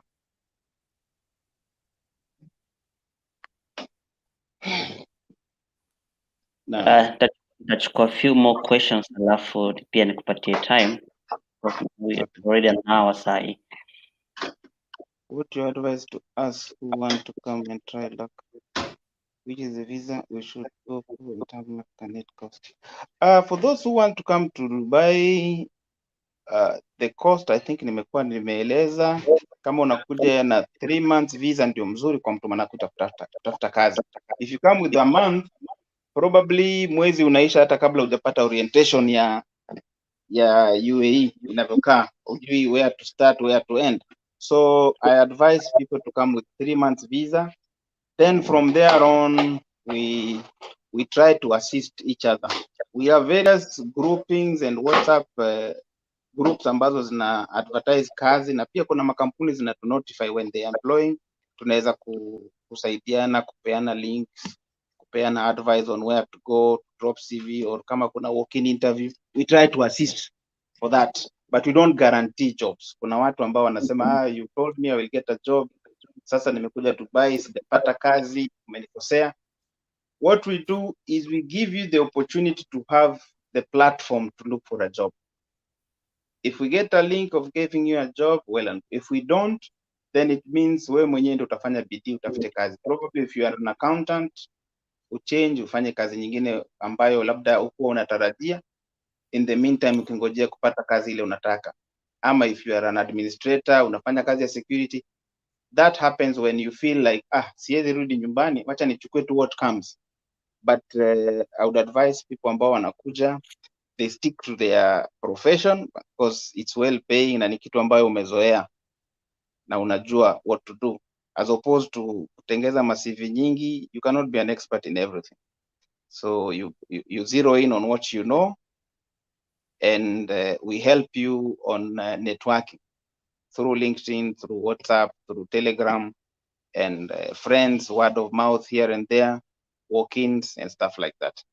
Nachukua a few more questions alafu pia nikupatie time. We already an hour sahi. What your advice to us who want to come and try luck? Which is the visa we should go for in terms of net cost? For those who want to come to Dubai, the cost I think nimekuwa nimeeleza. Kama unakuja na 3 months visa ndio mzuri kwa mtu anakuja kutafuta kazi. If you come with a month, probably mwezi unaisha hata kabla hujapata orientation ya UAE inavyokaa, ujui where to start, where to end. So I advise people to come with 3 months visa. Then from there on, we try to assist each other. We have various groupings and WhatsApp groups ambazo zina advertise kazi, na pia kuna makampuni zina to notify when they are employing. Tunaweza kusaidiana, kupeana links, kupeana advice on where to go, drop CV, or kama kuna walk-in interview, we try to assist for that, but we don't guarantee jobs. Kuna watu ambao wanasema you told me I will get a job, sasa nimekuja Dubai sijapata kazi, umenikosea. What we do is we give you the opportunity to have the platform to look for a job. If we get a link of giving you a job, well, and if we don't, then it means wewe mwenyewe ndio utafanya bidii utafute kazi. Probably if you are an accountant, uchange ufanye kazi nyingine ambayo labda ukuwa unatarajia, in the meantime ukingojea kupata kazi ile unataka. Ama if you are an administrator, unafanya kazi ya security, that happens when you feel like siwezi rudi nyumbani, wacha nichukue tu what comes. But I would advise people ambao wanakuja, they stick to their profession because it's well paying na ni kitu ambayo umezoea na unajua what to do, as opposed to kutengeza masivi nyingi. You cannot be an expert in everything, so you zero in on what you know, and we help you on networking through LinkedIn, through WhatsApp, through Telegram, and friends, word of mouth here and there, walk-ins and stuff like that.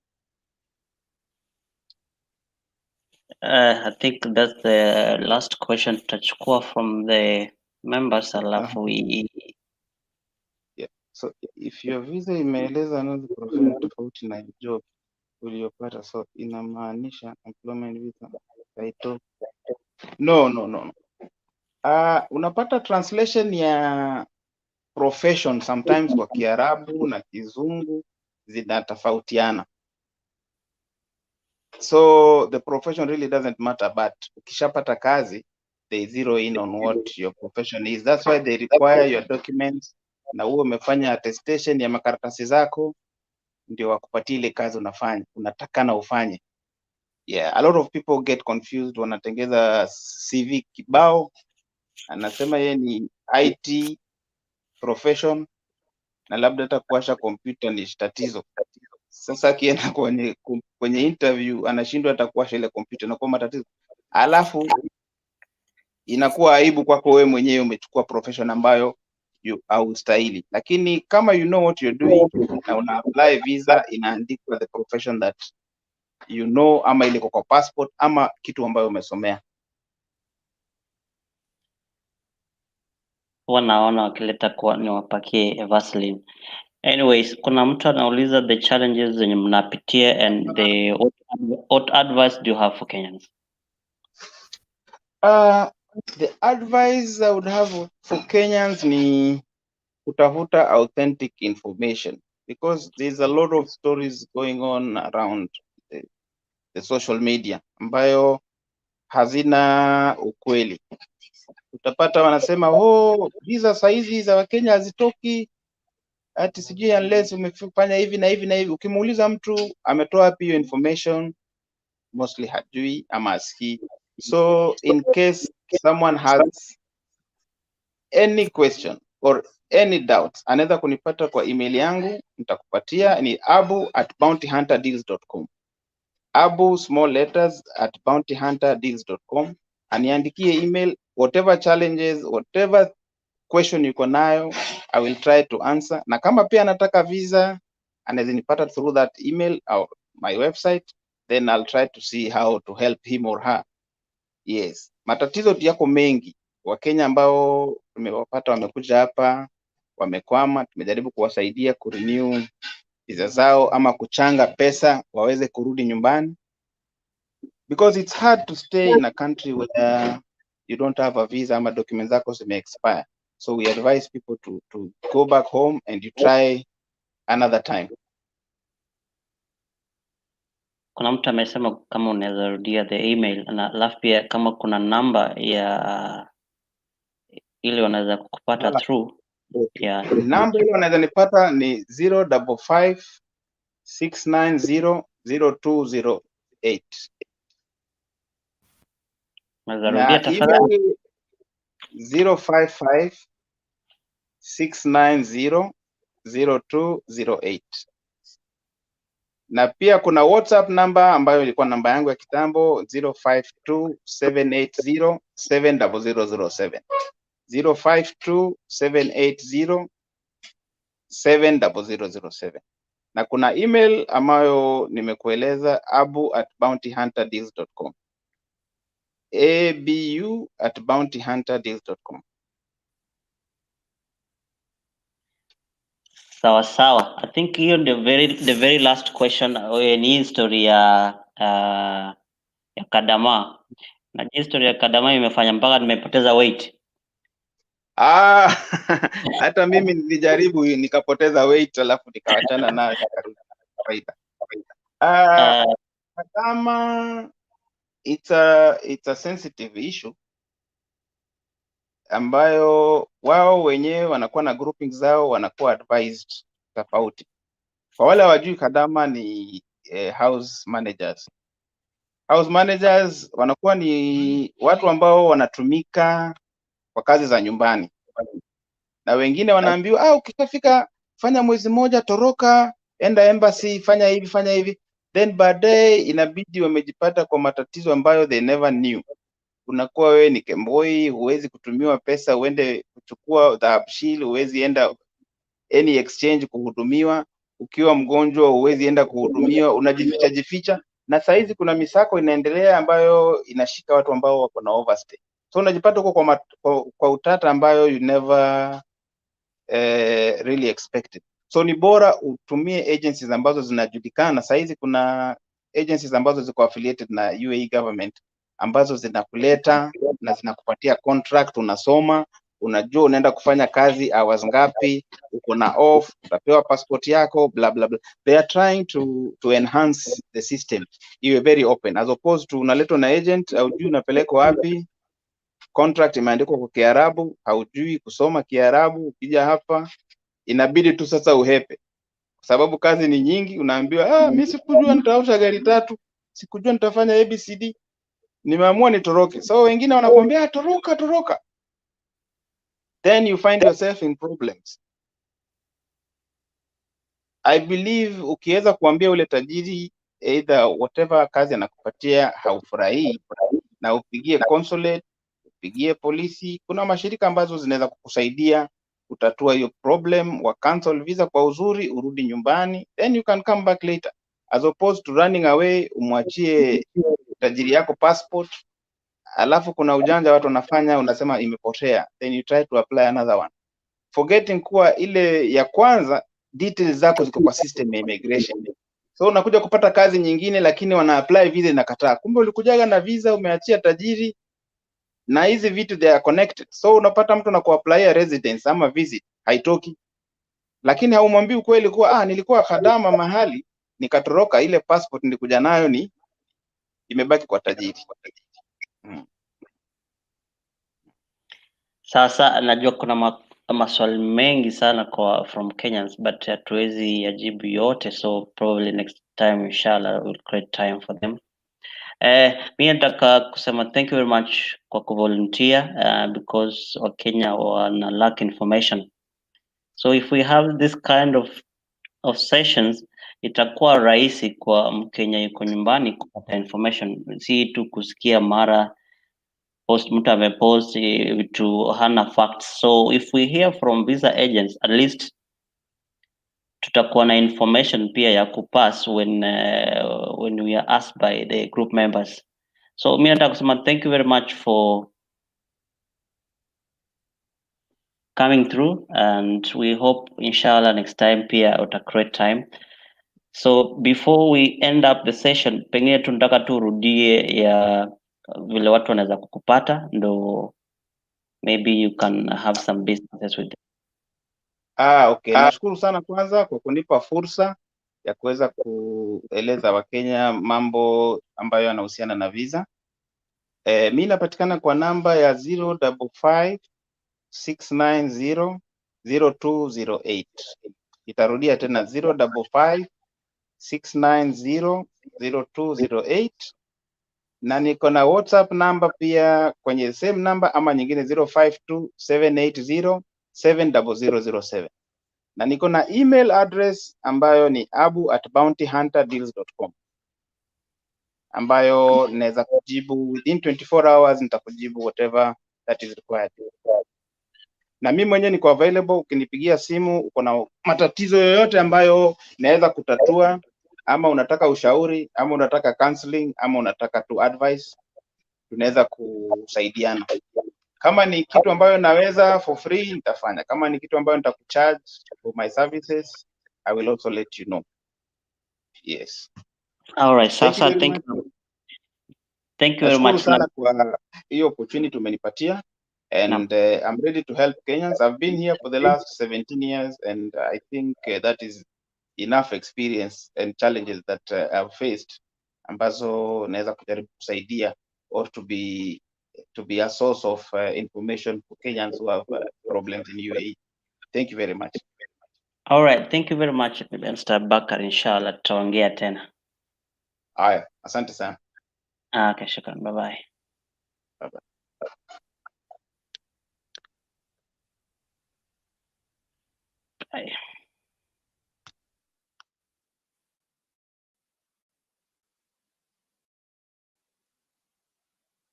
I think that's the last question tutachukua from the members alafu yeah. So if your visa imeeleza another profession tofauti na job uliyopata, so inamaanisha employment visa haito. No. Unapata translation ya profession sometimes kwa Kiarabu na Kizungu zinatofautiana, so the profession really doesn't matter, but ukishapata kazi they zero in on what your profession is. That's why they require your documents, na uwe umefanya attestation ya makaratasi zako ndio wakupatie ile kazi unatakana ufanye. Yeah, a lot of people get confused, wanatengeza CV kibao, anasema yeye ni IT profession na labda hata kuwasha kompyuta ni tatizo. Sasa akienda kwenye interview anashindwa hata kuwasha ile kompyuta, inakuwa matatizo. Alafu inakuwa aibu kwako wewe mwenyewe umechukua profession ambayo haustahili, lakini kama you know what you're doing na una apply visa, inaandikwa the profession that you know, ama ile kwa passport ama kitu ambayo umesomea. Naona wakileta kwa niwapakie Vaseline. Anyways, kuna mtu anauliza the challenges zenye mnapitia and what advice do you have for Kenyans? The advice I would have for Kenyans ni kutafuta authentic information, because there's a lot of stories going on around the social media ambayo hazina ukweli. Utapata wanasema visa saizi za Wakenya hazitoki, ati sijui unless umefanya hivi na hivi na hivi. Ukimuuliza mtu ametoa wapi hiyo information, mostly hajui ama asikii. So in case someone has any question or any doubt, anaweza kunipata kwa email yangu, nitakupatia, ni abu@bountyhunterdeals.com. Abu small letters @bountyhunterdeals.com. Aniandikie email, whatever challenges, whatever question yuko nayo, I will try to answer. Na kama pia anataka visa, anaweza nipata through that email or my website, then I'll try to see how to help him or her. Yes, matatizo yako mengi. Wakenya ambao tumewapata wamekuja hapa wamekwama, tumejaribu kuwasaidia kurenew visa zao ama kuchanga pesa waweze kurudi nyumbani, because it's hard to stay in a country where you don't have a visa ama documents zako zime expire. So we advise people to go back home and you try another time. Kuna mtu amesema kama unaweza rudia the email, na alafu pia kama kuna namba ya ili wanaweza kukupata through. Yeah. Namba ile wanaweza nipata ni 055 690 0208. Unaweza rudia tafadhali? 055 690 0208. Na pia kuna WhatsApp number ambayo ilikuwa namba yangu ya kitambo 052 780 70007. 052 780 70007. Na kuna email ambayo nimekueleza, abu@bountyhunterdeals.com. abu@bountyhunterdeals.com. Sawa. I think hiyo ndio the very last question ni history ya Kadama. Na history ya Kadama imefanya mpaka nimepoteza weight. Hata mimi nilijaribu nikapoteza weight, alafu nikawachana nayo nikarudi kawaida. Kadama, it's a sensitive issue ambayo wao wenyewe wanakuwa na grouping zao, wanakuwa advised tofauti. Kwa wale wajui, Kadama ni house managers. House managers wanakuwa ni watu ambao wanatumika kwa kazi za nyumbani, na wengine wanaambiwa ukishafika fanya mwezi moja, toroka, enda embassy, fanya hivi, then baadaye inabidi wamejipata kwa matatizo ambayo they never knew. Unakuwa wewe ni kemboi, huwezi kutumiwa pesa uende kuchukua dhahabshil, huwezi enda any exchange kuhudumiwa. Ukiwa mgonjwa huwezi enda kuhudumiwa, unajificha. Na saizi kuna misako inaendelea ambayo inashika watu ambao wako na overstay, so unajipata huko kwa utata ambayo you never really expected. So ni bora utumie agencies ambazo zinajulikana. Saizi kuna agencies ambazo ziko affiliated na UAE government ambazo zinakuleta na zinakupatia contract, unasoma, unajua unaenda kufanya kazi hours ngapi, uko na off, utapewa passport yako, bla bla bla. They are trying to enhance the system iwe very open, as opposed to unaletwa na agent, haujui unapelekwa wapi, contract imeandikwa kwa Kiarabu, haujui kusoma Kiarabu. Ukija hapa inabidi tu sasa uhepe, kwa sababu kazi ni nyingi. Unaambiwa mimi sikujua nitaosha gari 3, sikujua nitafanya ABCD, nimeamua nitoroke. So wengine wanakuambia toroka, then you find yourself in problems. I believe ukiweza kuambia ule tajiri either whatever kazi anakupatia haufurahii, na upigie consulate, upigie polisi, kuna mashirika ambazo zinaweza kukusaidia kutatua hiyo problem, wa cancel visa kwa uzuri, urudi nyumbani, then you can come back later, as opposed to running away, umwachie tajiri yako passport, alafu kuna ujanja watu wanafanya, unasema imepotea, then you try to apply another one, forgetting kuwa ile ya kwanza details zako ziko kwa system ya immigration. So unakuja kupata kazi nyingine, lakini wana apply visa inakataa. Kumbe ulikujaga na visa, umeachia tajiri, na hizi vitu they are connected. So unapata mtu anakuapplyia residence ama visit haitoki, lakini haumwambii ukweli kuwa nilikuwa khadama mahali nikatoroka, ile passport nilikuja nayo ni imebaki kwa tajiri. Sasa najua kuna maswali mengi sana from Kenyans, but hatuwezi yajibu yote, so probably next time inshallah we'll create time for them. Mimi nataka kusema thank you very much kwa kuvolunteer because Wakenya wana lack information. So if we have this kind of sessions, itakuwa rahisi kwa Mkenya yuko nyumbani kupata information, si tu kusikia mara mtu amepost vitu hana facts. So if we hear from visa agents, at least tutakuwa na information pia ya kupass when we are asked by the group members. So mimi nataka kusema thank you very much for coming through, and we hope inshallah next time pia uta create time. So before we end up the session, pengine tunataka turudie ya vile watu wanaweza kukupata, ndo maybe you can have some businesses with them. Okay. Nashukuru sana kwanza kwa kunipa fursa ya kuweza kueleza Wakenya mambo ambayo yanahusiana na visa. Mimi napatikana kwa namba ya 055-690-0208. Itarudia tena 055-690-0208, na niko na WhatsApp namba pia kwenye same namba ama nyingine 0527807007, na niko na email address ambayo ni abu@bountyhunterdeals.com, ambayo naweza kujibu within 24 hours, nitakujibu whatever that is required. Na mimi mwenyewe niko available, ukinipigia simu uko na matatizo yoyote ambayo naweza kutatua, ama unataka ushauri, ama unataka counseling, ama unataka tu advice, tunaweza kusaidiana. Kama ni kitu ambayo naweza for free nitafanya, kama ni kitu ambayo nitakucharge for my services, I will also let you know. Yes. All right, sasa thank you very much sana kwa hiyo opportunity umenipatia, and I'm ready to help Kenyans. I've been here for the last 17 years, and I think that is enough experience and challenges that I've faced ambazo naweza kujaribu kusaidia or to be a source of information for Kenyans who have problems in UAE. Thank you very much. All right, thank you very much Mr. Abubakar, inshallah tutaongea tena. Haya, asante sana. Okay, shukran. Bye bye. Bye bye. Bye.